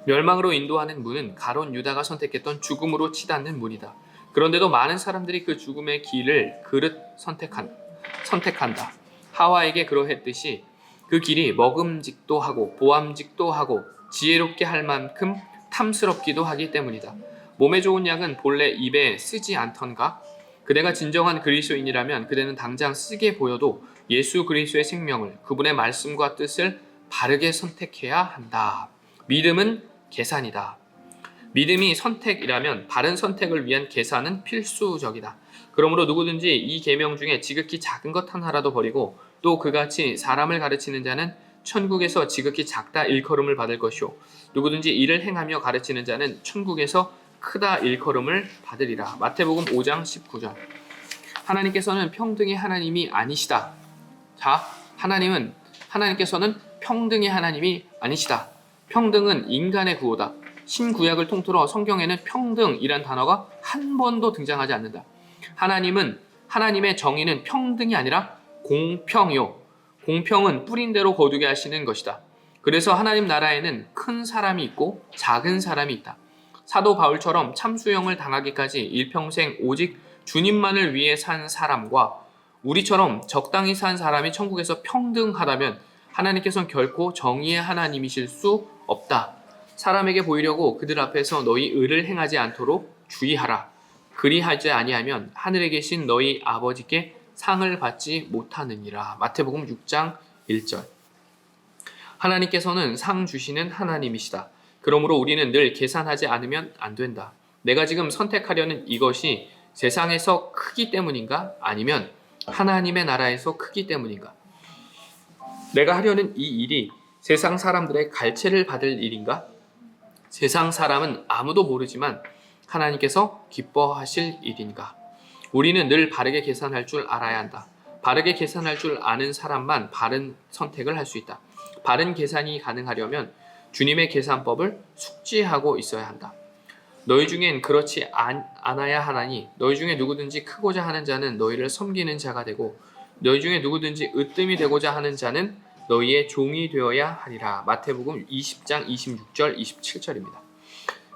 Speaker 1: 멸망으로 인도하는 문은 가론 유다가 선택했던 죽음으로 치닫는 문이다. 그런데도 많은 사람들이 그 죽음의 길을 선택한다. 하와에게 그러했듯이 그 길이 먹음직도 하고 보암직도 하고 지혜롭게 할 만큼 탐스럽기도 하기 때문이다. 몸에 좋은 약은 본래 입에 쓰지 않던가? 그대가 진정한 그리스도인이라면 그대는 당장 쓰게 보여도 예수 그리스도의 생명을, 그분의 말씀과 뜻을 바르게 선택해야 한다. 믿음은 계산이다. 믿음이 선택이라면 바른 선택을 위한 계산은 필수적이다. 그러므로 누구든지 이 계명 중에 지극히 작은 것 하나라도 버리고 또 그같이 사람을 가르치는 자는 천국에서 지극히 작다 일컬음을 받을 것이요 누구든지 이를 행하며 가르치는 자는 천국에서 크다 일컬음을 받으리라. 마태복음 5장 19절. 하나님께서는 평등의 하나님이 아니시다. 자, 하나님께서는 평등의 하나님이 아니시다. 평등은 인간의 구호다. 신구약을 통틀어 성경에는 평등이란 단어가 한 번도 등장하지 않는다. 하나님의 정의는 평등이 아니라 공평이요. 공평은 뿌린 대로 거두게 하시는 것이다. 그래서 하나님 나라에는 큰 사람이 있고 작은 사람이 있다. 사도 바울처럼 참수형을 당하기까지 일평생 오직 주님만을 위해 산 사람과 우리처럼 적당히 산 사람이 천국에서 평등하다면 하나님께서는 결코 정의의 하나님이실 수 없다. 사람에게 보이려고 그들 앞에서 너희 의를 행하지 않도록 주의하라. 그리하지 아니하면 하늘에 계신 너희 아버지께 상을 받지 못하느니라. 마태복음 6장 1절. 하나님께서는 상 주시는 하나님이시다. 그러므로 우리는 늘 계산하지 않으면 안 된다. 내가 지금 선택하려는 이것이 세상에서 크기 때문인가? 아니면 하나님의 나라에서 크기 때문인가? 내가 하려는 이 일이 세상 사람들의 갈채를 받을 일인가? 세상 사람은 아무도 모르지만 하나님께서 기뻐하실 일인가? 우리는 늘 바르게 계산할 줄 알아야 한다. 바르게 계산할 줄 아는 사람만 바른 선택을 할 수 있다. 바른 계산이 가능하려면 주님의 계산법을 숙지하고 있어야 한다. 너희 중엔 그렇지 않아야 하나니 너희 중에 누구든지 크고자 하는 자는 너희를 섬기는 자가 되고 너희 중에 누구든지 으뜸이 되고자 하는 자는 너희의 종이 되어야 하리라. 마태복음 20장 26절 27절입니다.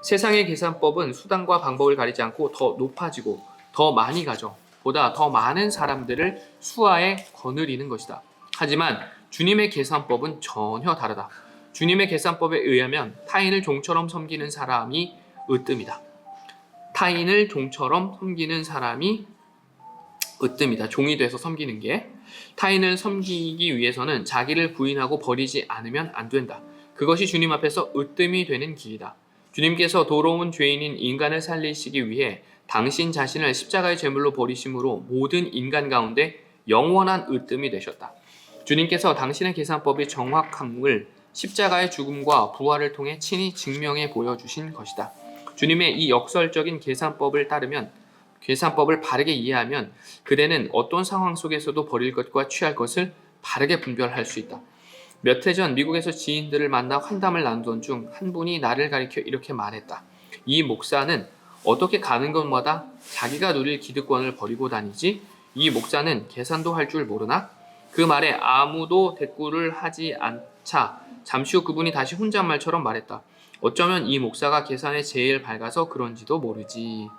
Speaker 1: 세상의 계산법은 수단과 방법을 가리지 않고 더 높아지고 더 많이 가져 보다 더 많은 사람들을 수하에 거느리는 것이다. 하지만 주님의 계산법은 전혀 다르다. 주님의 계산법에 의하면 타인을 종처럼 섬기는 사람이 으뜸이다. 타인을 종처럼 섬기는 사람이 으뜸이다. 종이 돼서 섬기는 게. 타인을 섬기기 위해서는 자기를 부인하고 버리지 않으면 안 된다. 그것이 주님 앞에서 으뜸이 되는 길이다. 주님께서 도로운 죄인인 인간을 살리시기 위해 당신 자신을 십자가의 제물로 버리심으로 모든 인간 가운데 영원한 으뜸이 되셨다. 주님께서 당신의 계산법이 정확함을 십자가의 죽음과 부활을 통해 친히 증명해 보여주신 것이다. 주님의 이 역설적인 계산법을 바르게 이해하면 그대는 어떤 상황 속에서도 버릴 것과 취할 것을 바르게 분별할 수 있다. 몇 해 전 미국에서 지인들을 만나 환담을 나누던 중 한 분이 나를 가리켜 이렇게 말했다. 이 목사는 어떻게 가는 곳마다 자기가 누릴 기득권을 버리고 다니지? 이 목사는 계산도 할 줄 모르나? 그 말에 아무도 대꾸를 하지 않자 잠시 후 그분이 다시 혼잣말처럼 말했다. 어쩌면 이 목사가 계산에 제일 밝아서 그런지도 모르지.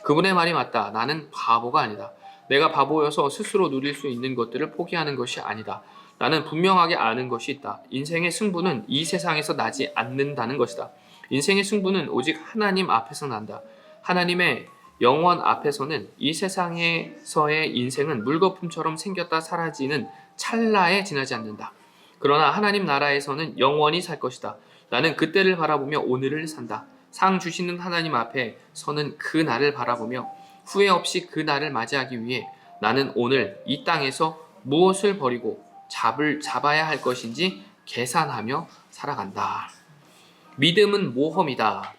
Speaker 1: 그분의 말이 맞다. 나는 바보가 아니다. 내가 바보여서 스스로 누릴 수 있는 것들을 포기하는 것이 아니다. 나는 분명하게 아는 것이 있다. 인생의 승부는 이 세상에서 나지 않는다는 것이다. 인생의 승부는 오직 하나님 앞에서 난다. 하나님의 영원 앞에서는 이 세상에서의 인생은 물거품처럼 생겼다 사라지는 찰나에 지나지 않는다. 그러나 하나님 나라에서는 영원히 살 것이다. 나는 그때를 바라보며 오늘을 산다. 상 주시는 하나님 앞에 서는 그 날을 바라보며 후회 없이 그 날을 맞이하기 위해 나는 오늘 이 땅에서 무엇을 버리고 잡아야 할 것인지 계산하며 살아간다. 믿음은 모험이다.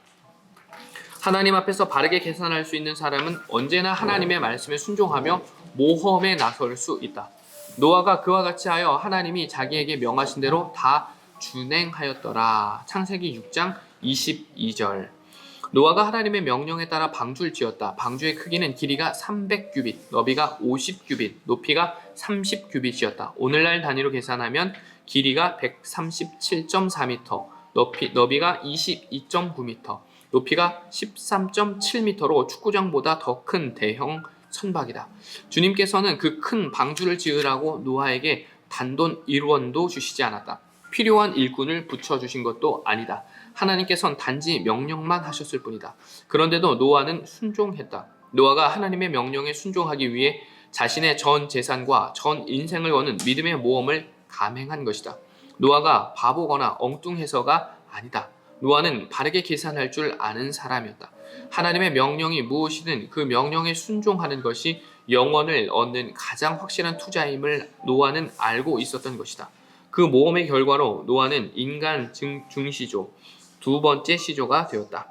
Speaker 1: 하나님 앞에서 바르게 계산할 수 있는 사람은 언제나 하나님의 말씀에 순종하며 모험에 나설 수 있다. 노아가 그와 같이 하여 하나님이 자기에게 명하신 대로 다 준행하였더라. 창세기 6장 22절. 노아가 하나님의 명령에 따라 방주를 지었다. 방주의 크기는 길이가 300규빗, 너비가 50규빗, 높이가 30규빗이었다. 오늘날 단위로 계산하면 길이가 137.4m, 너비가 22.9m, 높이가 13.7m로 축구장보다 더 큰 대형 선박이다. 주님께서는 그 큰 방주를 지으라고 노아에게 단돈 1원도 주시지 않았다. 필요한 일꾼을 붙여주신 것도 아니다. 하나님께서는 단지 명령만 하셨을 뿐이다. 그런데도 노아는 순종했다. 노아가 하나님의 명령에 순종하기 위해 자신의 전 재산과 전 인생을 거는 믿음의 모험을 감행한 것이다. 노아가 바보거나 엉뚱해서가 아니다. 노아는 바르게 계산할 줄 아는 사람이었다. 하나님의 명령이 무엇이든 그 명령에 순종하는 것이 영원을 얻는 가장 확실한 투자임을 노아는 알고 있었던 것이다. 그 모험의 결과로 노아는 인간 중시조, 두 번째 시조가 되었다.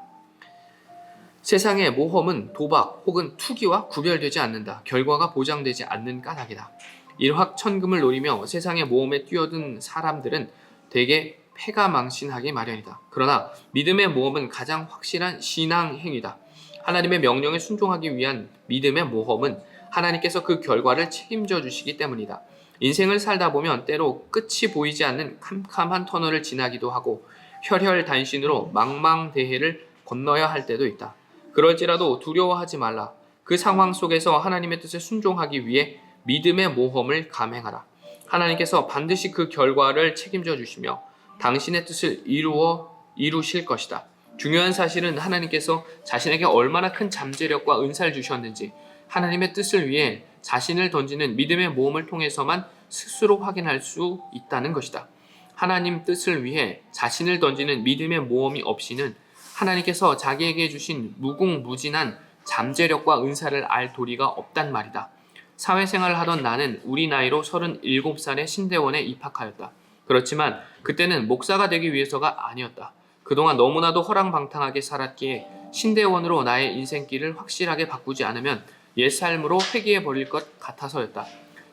Speaker 1: 세상의 모험은 도박 혹은 투기와 구별되지 않는다. 결과가 보장되지 않는 까닭이다. 일확천금을 노리며 세상의 모험에 뛰어든 사람들은 대개 패가망신하기 마련이다. 그러나 믿음의 모험은 가장 확실한 신앙 행위다. 하나님의 명령에 순종하기 위한 믿음의 모험은 하나님께서 그 결과를 책임져 주시기 때문이다. 인생을 살다 보면 때로 끝이 보이지 않는 캄캄한 터널을 지나기도 하고 혈혈단신으로 망망대해를 건너야 할 때도 있다. 그럴지라도 두려워하지 말라. 그 상황 속에서 하나님의 뜻에 순종하기 위해 믿음의 모험을 감행하라. 하나님께서 반드시 그 결과를 책임져 주시며 당신의 뜻을 이루실 것이다. 중요한 사실은 하나님께서 자신에게 얼마나 큰 잠재력과 은사를 주셨는지 하나님의 뜻을 위해 자신을 던지는 믿음의 모험을 통해서만 스스로 확인할 수 있다는 것이다. 하나님 뜻을 위해 자신을 던지는 믿음의 모험이 없이는 하나님께서 자기에게 주신 무궁무진한 잠재력과 은사를 알 도리가 없단 말이다. 사회생활을 하던 나는 우리 나이로 37살에 신대원에 입학하였다. 그렇지만 그때는 목사가 되기 위해서가 아니었다. 그동안 너무나도 허랑방탕하게 살았기에 신대원으로 나의 인생길을 확실하게 바꾸지 않으면 옛 삶으로 회귀해버릴 것 같아서였다.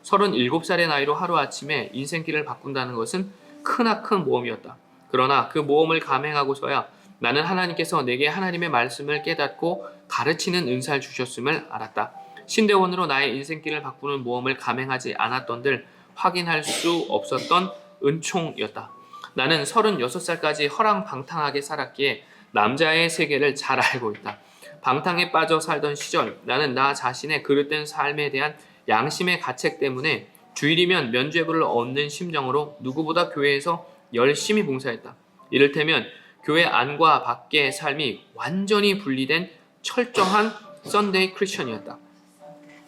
Speaker 1: 37살의 나이로 하루아침에 인생길을 바꾼다는 것은 크나큰 모험이었다. 그러나 그 모험을 감행하고서야 나는 하나님께서 내게 하나님의 말씀을 깨닫고 가르치는 은사를 주셨음을 알았다. 신대원으로 나의 인생길을 바꾸는 모험을 감행하지 않았던들 확인할 수 없었던 은총이었다. 나는 36살까지 허랑방탕하게 살았기에 남자의 세계를 잘 알고 있다. 방탕에 빠져 살던 시절 나는 나 자신의 그릇된 삶에 대한 양심의 가책 때문에 주일이면 면죄부를 얻는 심정으로 누구보다 교회에서 열심히 봉사했다. 이를테면 교회 안과 밖의 삶이 완전히 분리된 철저한 썬데이 크리스천이었다.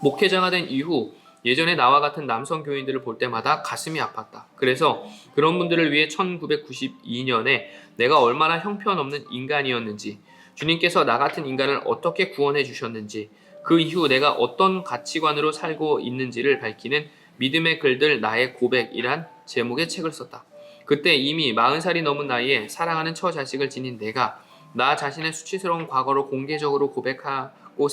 Speaker 1: 목회자가 된 이후 예전에 나와 같은 남성 교인들을 볼 때마다 가슴이 아팠다. 그래서 그런 분들을 위해 1992년에 내가 얼마나 형편없는 인간이었는지, 주님께서 나 같은 인간을 어떻게 구원해 주셨는지, 그 이후 내가 어떤 가치관으로 살고 있는지를 밝히는 믿음의 글들 나의 고백이란 제목의 책을 썼다. 그때 이미 40살이 넘은 나이에 사랑하는 처자식을 지닌 내가 나 자신의 수치스러운 과거를 공개적으로 고백하고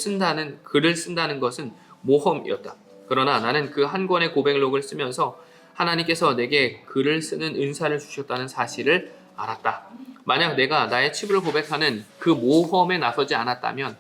Speaker 1: 글을 쓴다는 것은 모험이었다. 그러나 나는 그 한 권의 고백록을 쓰면서 하나님께서 내게 글을 쓰는 은사를 주셨다는 사실을 알았다. 만약 내가 나의 치부를 고백하는 그 모험에 나서지 않았다면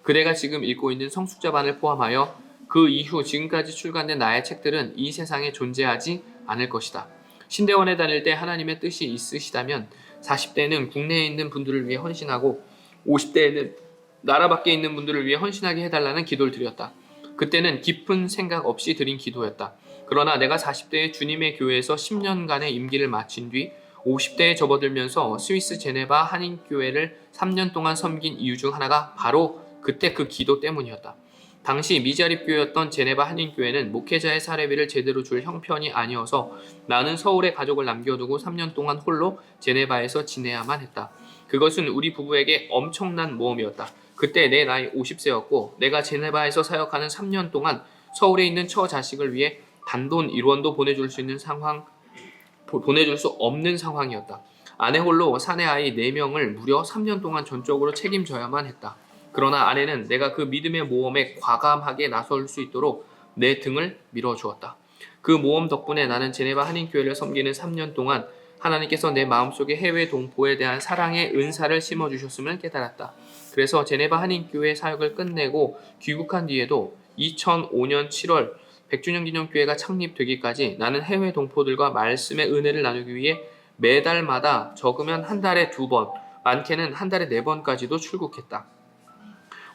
Speaker 1: 그대가 지금 읽고 있는 성숙자반을 포함하여 그 이후 지금까지 출간된 나의 책들은 이 세상에 존재하지 않을 것이다. 신대원에 다닐 때 하나님의 뜻이 있으시다면 40대는 국내에 있는 분들을 위해 헌신하고 50대에는 나라 밖에 있는 분들을 위해 헌신하게 해달라는 기도를 드렸다. 그때는 깊은 생각 없이 드린 기도였다. 그러나 내가 40대에 주님의 교회에서 10년간의 임기를 마친 뒤 50대에 접어들면서 스위스 제네바 한인교회를 3년 동안 섬긴 이유 중 하나가 바로 그때 그 기도 때문이었다. 당시 미자립교회였던 제네바 한인교회는 목회자의 사례비를 제대로 줄 형편이 아니어서 나는 서울에 가족을 남겨두고 3년 동안 홀로 제네바에서 지내야만 했다. 그것은 우리 부부에게 엄청난 모험이었다. 그때 내 나이 50세였고 내가 제네바에서 사역하는 3년 동안 서울에 있는 처자식을 위해 단돈 1원도 보내줄 수 없는 상황이었다. 아내 홀로 사내 아이 4명을 무려 3년 동안 전적으로 책임져야만 했다. 그러나 아내는 내가 그 믿음의 모험에 과감하게 나설 수 있도록 내 등을 밀어주었다. 그 모험 덕분에 나는 제네바 한인교회를 섬기는 3년 동안 하나님께서 내 마음속에 해외 동포에 대한 사랑의 은사를 심어주셨음을 깨달았다. 그래서 제네바 한인교회 사역을 끝내고 귀국한 뒤에도 2005년 7월 100주년 기념교회가 창립되기까지 나는 해외 동포들과 말씀의 은혜를 나누기 위해 매달마다 적으면 한 달에 2번, 많게는 한 달에 4번까지도 출국했다.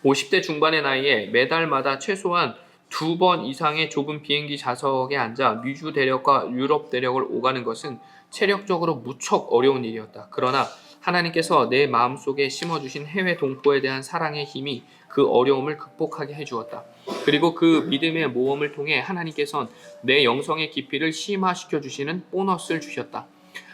Speaker 1: 50대 중반의 나이에 매달마다 최소한 2번 이상의 좁은 비행기 좌석에 앉아 미주 대륙과 유럽 대륙을 오가는 것은 체력적으로 무척 어려운 일이었다. 그러나 하나님께서 내 마음속에 심어주신 해외 동포에 대한 사랑의 힘이 그 어려움을 극복하게 해주었다. 그리고 그 믿음의 모험을 통해 하나님께서는 내 영성의 깊이를 심화시켜 주시는 보너스를 주셨다.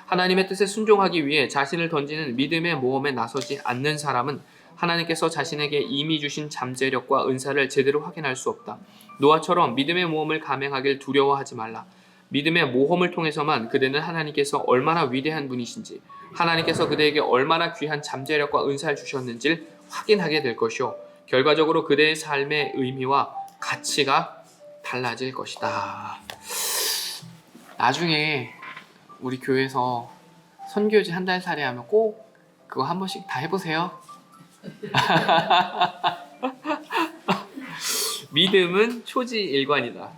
Speaker 1: 하나님의 뜻에 순종하기 위해 자신을 던지는 믿음의 모험에 나서지 않는 사람은 하나님께서 자신에게 이미 주신 잠재력과 은사를 제대로 확인할 수 없다. 노아처럼 믿음의 모험을 감행하길 두려워하지 말라. 믿음의 모험을 통해서만 그대는 하나님께서 얼마나 위대한 분이신지, 하나님께서 그대에게 얼마나 귀한 잠재력과 은사를 주셨는지를 확인하게 될 것이요, 결과적으로 그대의 삶의 의미와 가치가 달라질 것이다. 나중에 우리 교회에서 선교지 한 달 살이 하면 꼭 그거 한 번씩 다 해보세요. 믿음은 초지일관이다.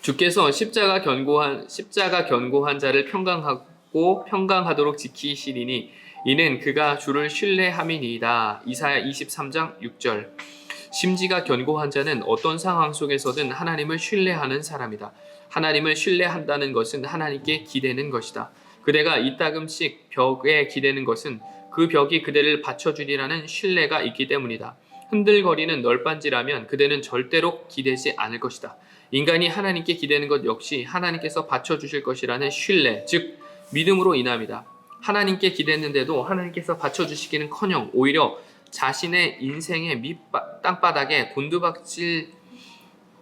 Speaker 1: 주께서 십자가 견고한 자를 평강하도록 지키시리니 이는 그가 주를 신뢰함이니이다. 이사야 23장 6절. 심지가 견고한 자는 어떤 상황 속에서든 하나님을 신뢰하는 사람이다. 하나님을 신뢰한다는 것은 하나님께 기대는 것이다. 그대가 이따금씩 벽에 기대는 것은 그 벽이 그대를 받쳐주리라는 신뢰가 있기 때문이다. 흔들거리는 널빤지라면 그대는 절대로 기대지 않을 것이다. 인간이 하나님께 기대는 것 역시 하나님께서 받쳐주실 것이라는 신뢰, 즉 믿음으로 인함이다. 하나님께 기대했는데도 하나님께서 받쳐주시기는커녕 오히려 자신의 인생의 땅바닥에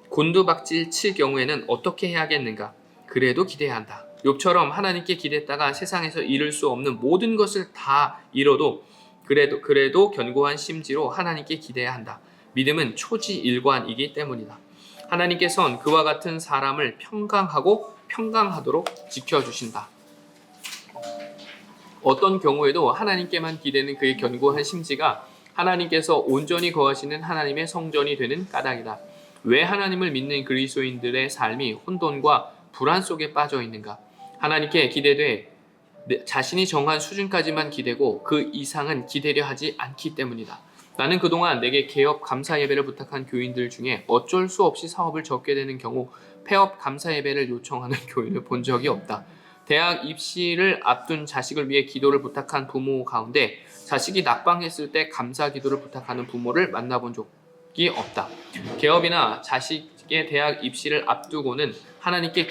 Speaker 1: 곤두박질 칠 경우에는 어떻게 해야겠는가? 그래도 기대해야 한다. 욥처럼 하나님께 기댔다가 세상에서 이룰 수 없는 모든 것을 다 잃어도 그래도 견고한 심지로 하나님께 기대해야 한다. 믿음은 초지일관이기 때문이다. 하나님께서는 그와 같은 사람을 평강하도록 지켜주신다. 어떤 경우에도 하나님께만 기대는 그의 견고한 심지가 하나님께서 온전히 거하시는 하나님의 성전이 되는 까닭이다. 왜 하나님을 믿는 그리스도인들의 삶이 혼돈과 불안 속에 빠져 있는가? 하나님께 기대되 자신이 정한 수준까지만 기대고 그 이상은 기대려 하지 않기 때문이다. 나는 그동안 내게 개업 감사 예배를 부탁한 교인들 중에 어쩔 수 없이 사업을 접게 되는 경우 폐업 감사 예배를 요청하는 교인을 본 적이 없다. 대학 입시를 앞둔 자식을 위해 기도를 부탁한 부모 가운데 자식이 낙방했을 때 감사 기도를 부탁하는 부모를 만나본 적이 없다. 개업이나 자식의 대학 입시를 앞두고는 하나님께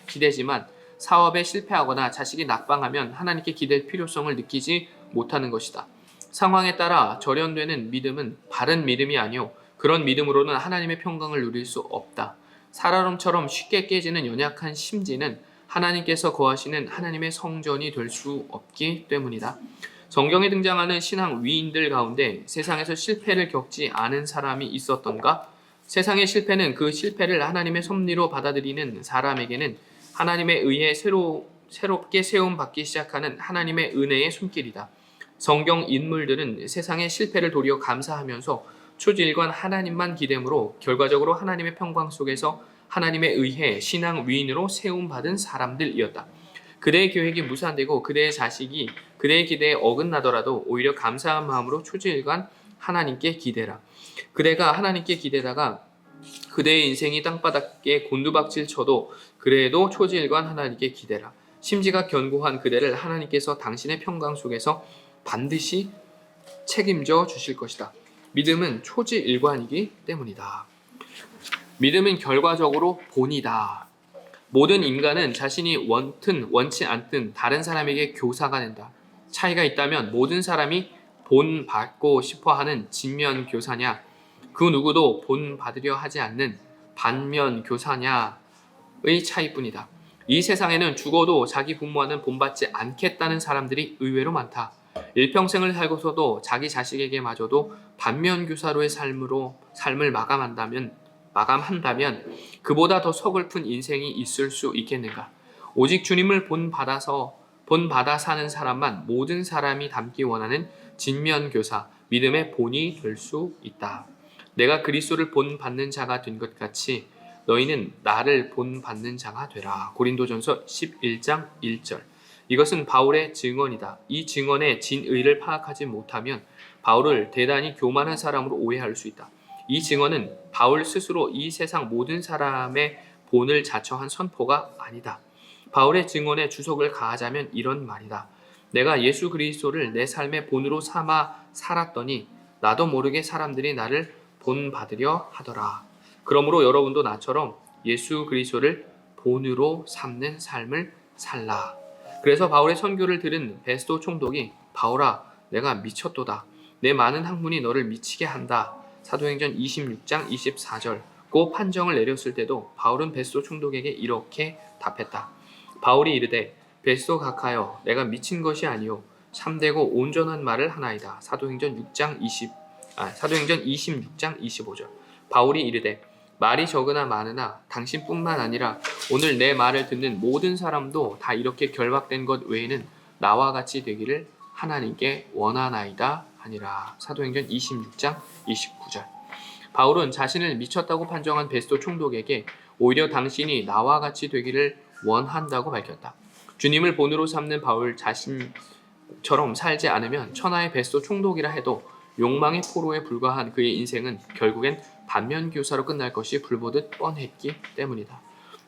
Speaker 1: 기대지만 사업에 실패하거나 자식이 낙방하면 하나님께 기댈 필요성을 느끼지 못하는 것이다. 상황에 따라 절연되는 믿음은 바른 믿음이 아니오 그런 믿음으로는 하나님의 평강을 누릴 수 없다. 살얼음처럼 쉽게 깨지는 연약한 심지는 하나님께서 거하시는 하나님의 성전이 될 수 없기 때문이다. 성경에 등장하는 신앙 위인들 가운데 세상에서 실패를 겪지 않은 사람이 있었던가? 세상의 실패는 그 실패를 하나님의 섭리로 받아들이는 사람에게는 하나님에 의해 새롭게 세움받기 시작하는 하나님의 은혜의 손길이다. 성경 인물들은 세상의 실패를 도리어 감사하면서 초지일관 하나님만 기대므로 결과적으로 하나님의 평강 속에서 하나님에 의해 신앙 위인으로 세움받은 사람들이었다. 그대의 계획이 무산되고 그대의 자식이 그대의 기대에 어긋나더라도 오히려 감사한 마음으로 초지일관 하나님께 기대라. 그대가 하나님께 기대다가 그대의 인생이 땅바닥에 곤두박질 쳐도 그래도 초지일관 하나님께 기대라. 심지가 견고한 그대를 하나님께서 당신의 평강 속에서 반드시 책임져 주실 것이다. 믿음은 초지일관이기 때문이다. 믿음은 결과적으로 본이다. 모든 인간은 자신이 원치 않든 다른 사람에게 교사가 된다. 차이가 있다면 모든 사람이 본받고 싶어하는 진면 교사냐, 그 누구도 본받으려 하지 않는 반면 교사냐의 차이뿐이다. 이 세상에는 죽어도 자기 부모와는 본받지 않겠다는 사람들이 의외로 많다. 일평생을 살고서도 자기 자식에게마저도 반면 교사로의 삶을 마감한다면 그보다 더 서글픈 인생이 있을 수 있겠는가? 오직 주님을 본받아 사는 사람만 모든 사람이 닮기 원하는 진면교사, 믿음의 본이 될 수 있다. 내가 그리스도를 본받는 자가 된 것 같이 너희는 나를 본받는 자가 되라. 고린도전서 11장 1절. 이것은 바울의 증언이다. 이 증언의 진의를 파악하지 못하면 바울을 대단히 교만한 사람으로 오해할 수 있다. 이 증언은 바울 스스로 이 세상 모든 사람의 본을 자처한 선포가 아니다. 바울의 증언에 주석을 가하자면 이런 말이다. 내가 예수 그리스도를 내 삶의 본으로 삼아 살았더니 나도 모르게 사람들이 나를 본받으려 하더라. 그러므로 여러분도 나처럼 예수 그리스도를 본으로 삼는 삶을 살라. 그래서 바울의 선교를 들은 베스도 총독이 바울아 내가 미쳤도다. 내 많은 학문이 너를 미치게 한다. 사도행전 26장 24절 고 판정을 내렸을 때도 바울은 베스도 총독에게 이렇게 답했다. 바울이 이르되 베스도 각하여 내가 미친 것이 아니요 참되고 온전한 말을 하나이다. 사도행전 26장 25절 바울이 이르되 말이 적으나 많으나 당신뿐만 아니라 오늘 내 말을 듣는 모든 사람도 다 이렇게 결박된 것 외에는 나와 같이 되기를 하나님께 원하나이다 하니라. 사도행전 26장 29절 바울은 자신을 미쳤다고 판정한 베스도 총독에게 오히려 당신이 나와 같이 되기를 원한다고 밝혔다. 주님을 본으로 삼는 바울 자신처럼 살지 않으면 천하의 베스도 총독이라 해도 욕망의 포로에 불과한 그의 인생은 결국엔 반면교사로 끝날 것이 불보듯 뻔했기 때문이다.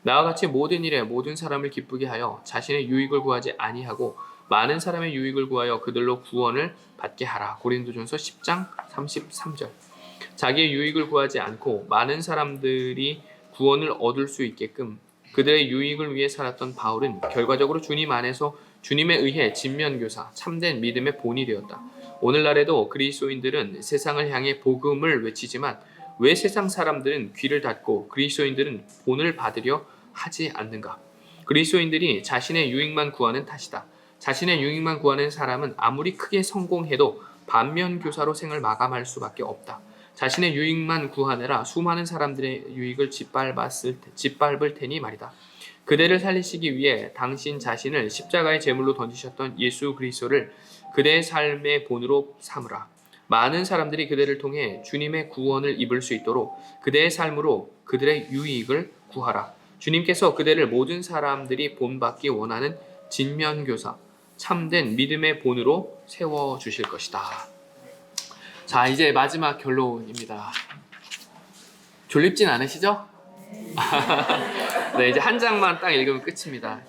Speaker 1: 나와 같이 모든 일에 모든 사람을 기쁘게 하여 자신의 유익을 구하지 아니하고 많은 사람의 유익을 구하여 그들로 구원을 받게 하라. 고린도전서 10장 33절 자기의 유익을 구하지 않고 많은 사람들이 구원을 얻을 수 있게끔 그들의 유익을 위해 살았던 바울은 결과적으로 주님 안에서 주님에 의해 진면교사, 참된 믿음의 본이 되었다. 오늘날에도 그리스도인들은 세상을 향해 복음을 외치지만 왜 세상 사람들은 귀를 닫고 그리스도인들은 본을 받으려 하지 않는가? 그리스도인들이 자신의 유익만 구하는 탓이다. 자신의 유익만 구하는 사람은 아무리 크게 성공해도 반면교사로 생을 마감할 수밖에 없다. 자신의 유익만 구하느라 수많은 사람들의 유익을 짓밟을 테니 말이다. 그대를 살리시기 위해 당신 자신을 십자가의 제물로 던지셨던 예수 그리스도를 그대의 삶의 본으로 삼으라. 많은 사람들이 그대를 통해 주님의 구원을 입을 수 있도록 그대의 삶으로 그들의 유익을 구하라. 주님께서 그대를 모든 사람들이 본받기 원하는 진면교사, 참된 믿음의 본으로 세워주실 것이다. 자, 이제 마지막 결론입니다. 졸립진 않으시죠? 네, 이제 한 장만 딱 읽으면 끝입니다.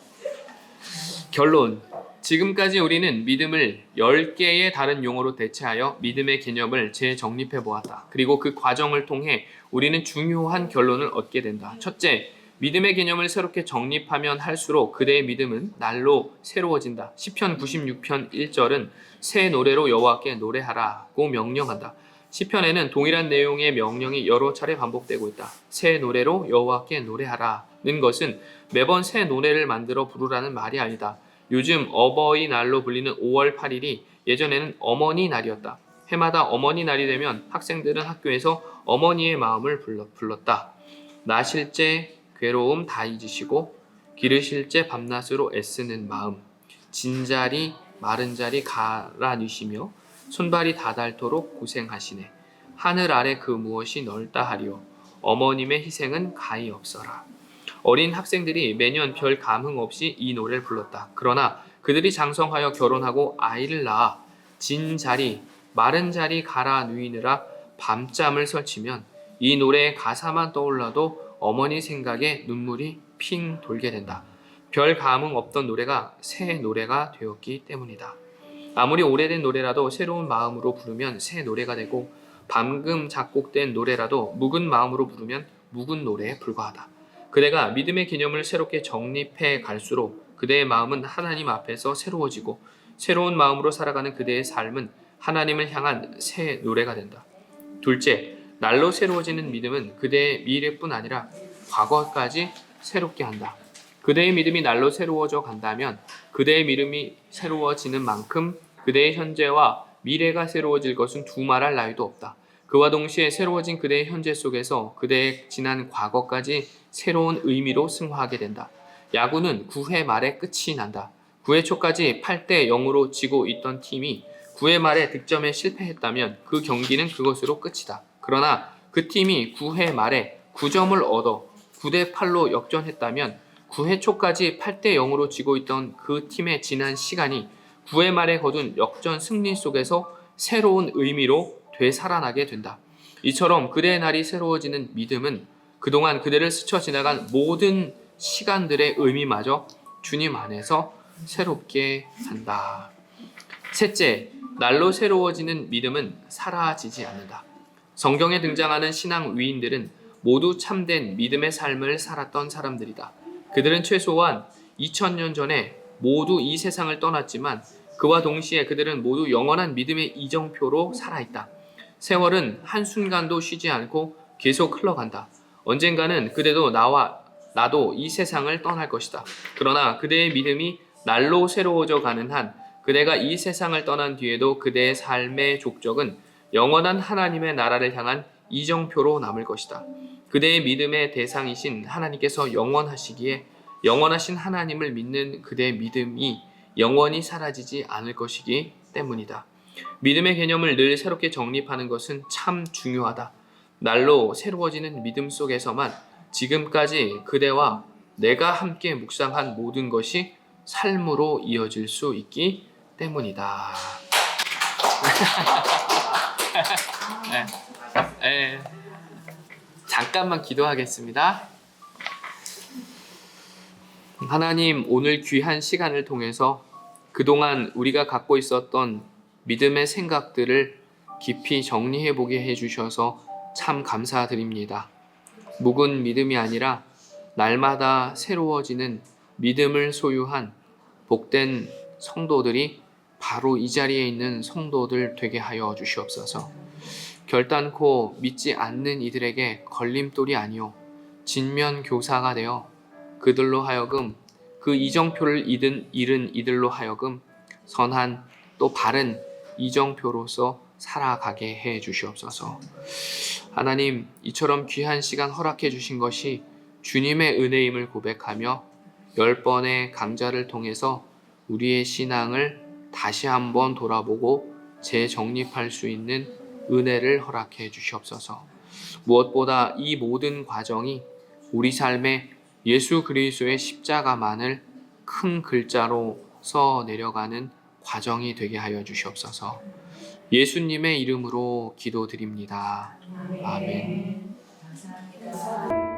Speaker 1: 결론. 지금까지 우리는 믿음을 10개의 다른 용어로 대체하여 믿음의 개념을 재정립해 보았다. 그리고 그 과정을 통해 우리는 중요한 결론을 얻게 된다. 첫째, 믿음의 개념을 새롭게 정립하면 할수록 그대의 믿음은 날로 새로워진다. 시편 96편 1절은 새 노래로 여호와께 노래하라고 명령한다. 시편에는 동일한 내용의 명령이 여러 차례 반복되고 있다. 새 노래로 여호와께 노래하라는 것은 매번 새 노래를 만들어 부르라는 말이 아니다. 요즘 어버이날로 불리는 5월 8일이 예전에는 어머니날이었다. 해마다 어머니날이 되면 학생들은 학교에서 어머니의 마음을 불렀다. 나실 때 괴로움 다 잊으시고 기르실 때 밤낮으로 애쓰는 마음, 진자리 마른 자리 갈아뉘시며 손발이 다 닳도록 고생하시네. 하늘 아래 그 무엇이 넓다 하리요. 어머님의 희생은 가히 없어라. 어린 학생들이 매년 별 감흥 없이 이 노래를 불렀다. 그러나 그들이 장성하여 결혼하고 아이를 낳아 진자리 마른 자리 갈아누이느라 밤잠을 설치면 이 노래의 가사만 떠올라도 어머니 생각에 눈물이 핑 돌게 된다. 별 감흥 없던 노래가 새 노래가 되었기 때문이다. 아무리 오래된 노래라도 새로운 마음으로 부르면 새 노래가 되고 방금 작곡된 노래라도 묵은 마음으로 부르면 묵은 노래에 불과하다. 그대가 믿음의 개념을 새롭게 정립해 갈수록 그대의 마음은 하나님 앞에서 새로워지고 새로운 마음으로 살아가는 그대의 삶은 하나님을 향한 새 노래가 된다. 둘째, 날로 새로워지는 믿음은 그대의 미래뿐 아니라 과거까지 새롭게 한다. 그대의 믿음이 날로 새로워져 간다면 그대의 믿음이 새로워지는 만큼 그대의 현재와 미래가 새로워질 것은 두말할 나위도 없다. 그와 동시에 새로워진 그대의 현재 속에서 그대의 지난 과거까지 새로운 의미로 승화하게 된다. 야구는 9회 말에 끝이 난다. 9회 초까지 8대 0으로 지고 있던 팀이 9회 말에 득점에 실패했다면 그 경기는 그것으로 끝이다. 그러나 그 팀이 9회 말에 9점을 얻어 9대 8로 역전했다면 9회 초까지 8대 0으로 지고 있던 그 팀의 지난 시간이 9회 말에 거둔 역전 승리 속에서 새로운 의미로 되살아나게 된다. 이처럼 그대의 날이 새로워지는 믿음은 그동안 그대를 스쳐 지나간 모든 시간들의 의미마저 주님 안에서 새롭게 한다. 셋째, 날로 새로워지는 믿음은 사라지지 않는다. 성경에 등장하는 신앙 위인들은 모두 참된 믿음의 삶을 살았던 사람들이다. 그들은 최소한 2000년 전에 모두 이 세상을 떠났지만 그와 동시에 그들은 모두 영원한 믿음의 이정표로 살아있다. 세월은 한순간도 쉬지 않고 계속 흘러간다. 언젠가는 그대도 나도 이 세상을 떠날 것이다. 그러나 그대의 믿음이 날로 새로워져 가는 한 그대가 이 세상을 떠난 뒤에도 그대의 삶의 족적은 영원한 하나님의 나라를 향한 이정표로 남을 것이다. 그대의 믿음의 대상이신 하나님께서 영원하시기에 영원하신 하나님을 믿는 그대의 믿음이 영원히 사라지지 않을 것이기 때문이다. 믿음의 개념을 늘 새롭게 정립하는 것은 참 중요하다. 날로 새로워지는 믿음 속에서만 지금까지 그대와 내가 함께 묵상한 모든 것이 삶으로 이어질 수 있기 때문이다. 네. 네. 잠깐만 기도하겠습니다. 하나님, 오늘 귀한 시간을 통해서 그동안 우리가 갖고 있었던 믿음의 생각들을 깊이 정리해보게 해주셔서 참 감사드립니다. 묵은 믿음이 아니라 날마다 새로워지는 믿음을 소유한 복된 성도들이 바로 이 자리에 있는 성도들 되게 하여 주시옵소서. 결단코 믿지 않는 이들에게 걸림돌이 아니요 진면 교사가 되어 그들로 하여금 그 이정표를 잃은 이들로 하여금 선한 또 바른 이정표로서 살아가게 해 주시옵소서. 하나님, 이처럼 귀한 시간 허락해 주신 것이 주님의 은혜임을 고백하며 10번의 강좌를 통해서 우리의 신앙을 다시 한번 돌아보고 재정립할 수 있는 은혜를 허락해 주시옵소서. 무엇보다 이 모든 과정이 우리 삶에 예수 그리스도의 십자가만을 큰 글자로 써 내려가는 과정이 되게 하여 주시옵소서. 예수님의 이름으로 기도드립니다. 아멘.
Speaker 2: 감사합니다.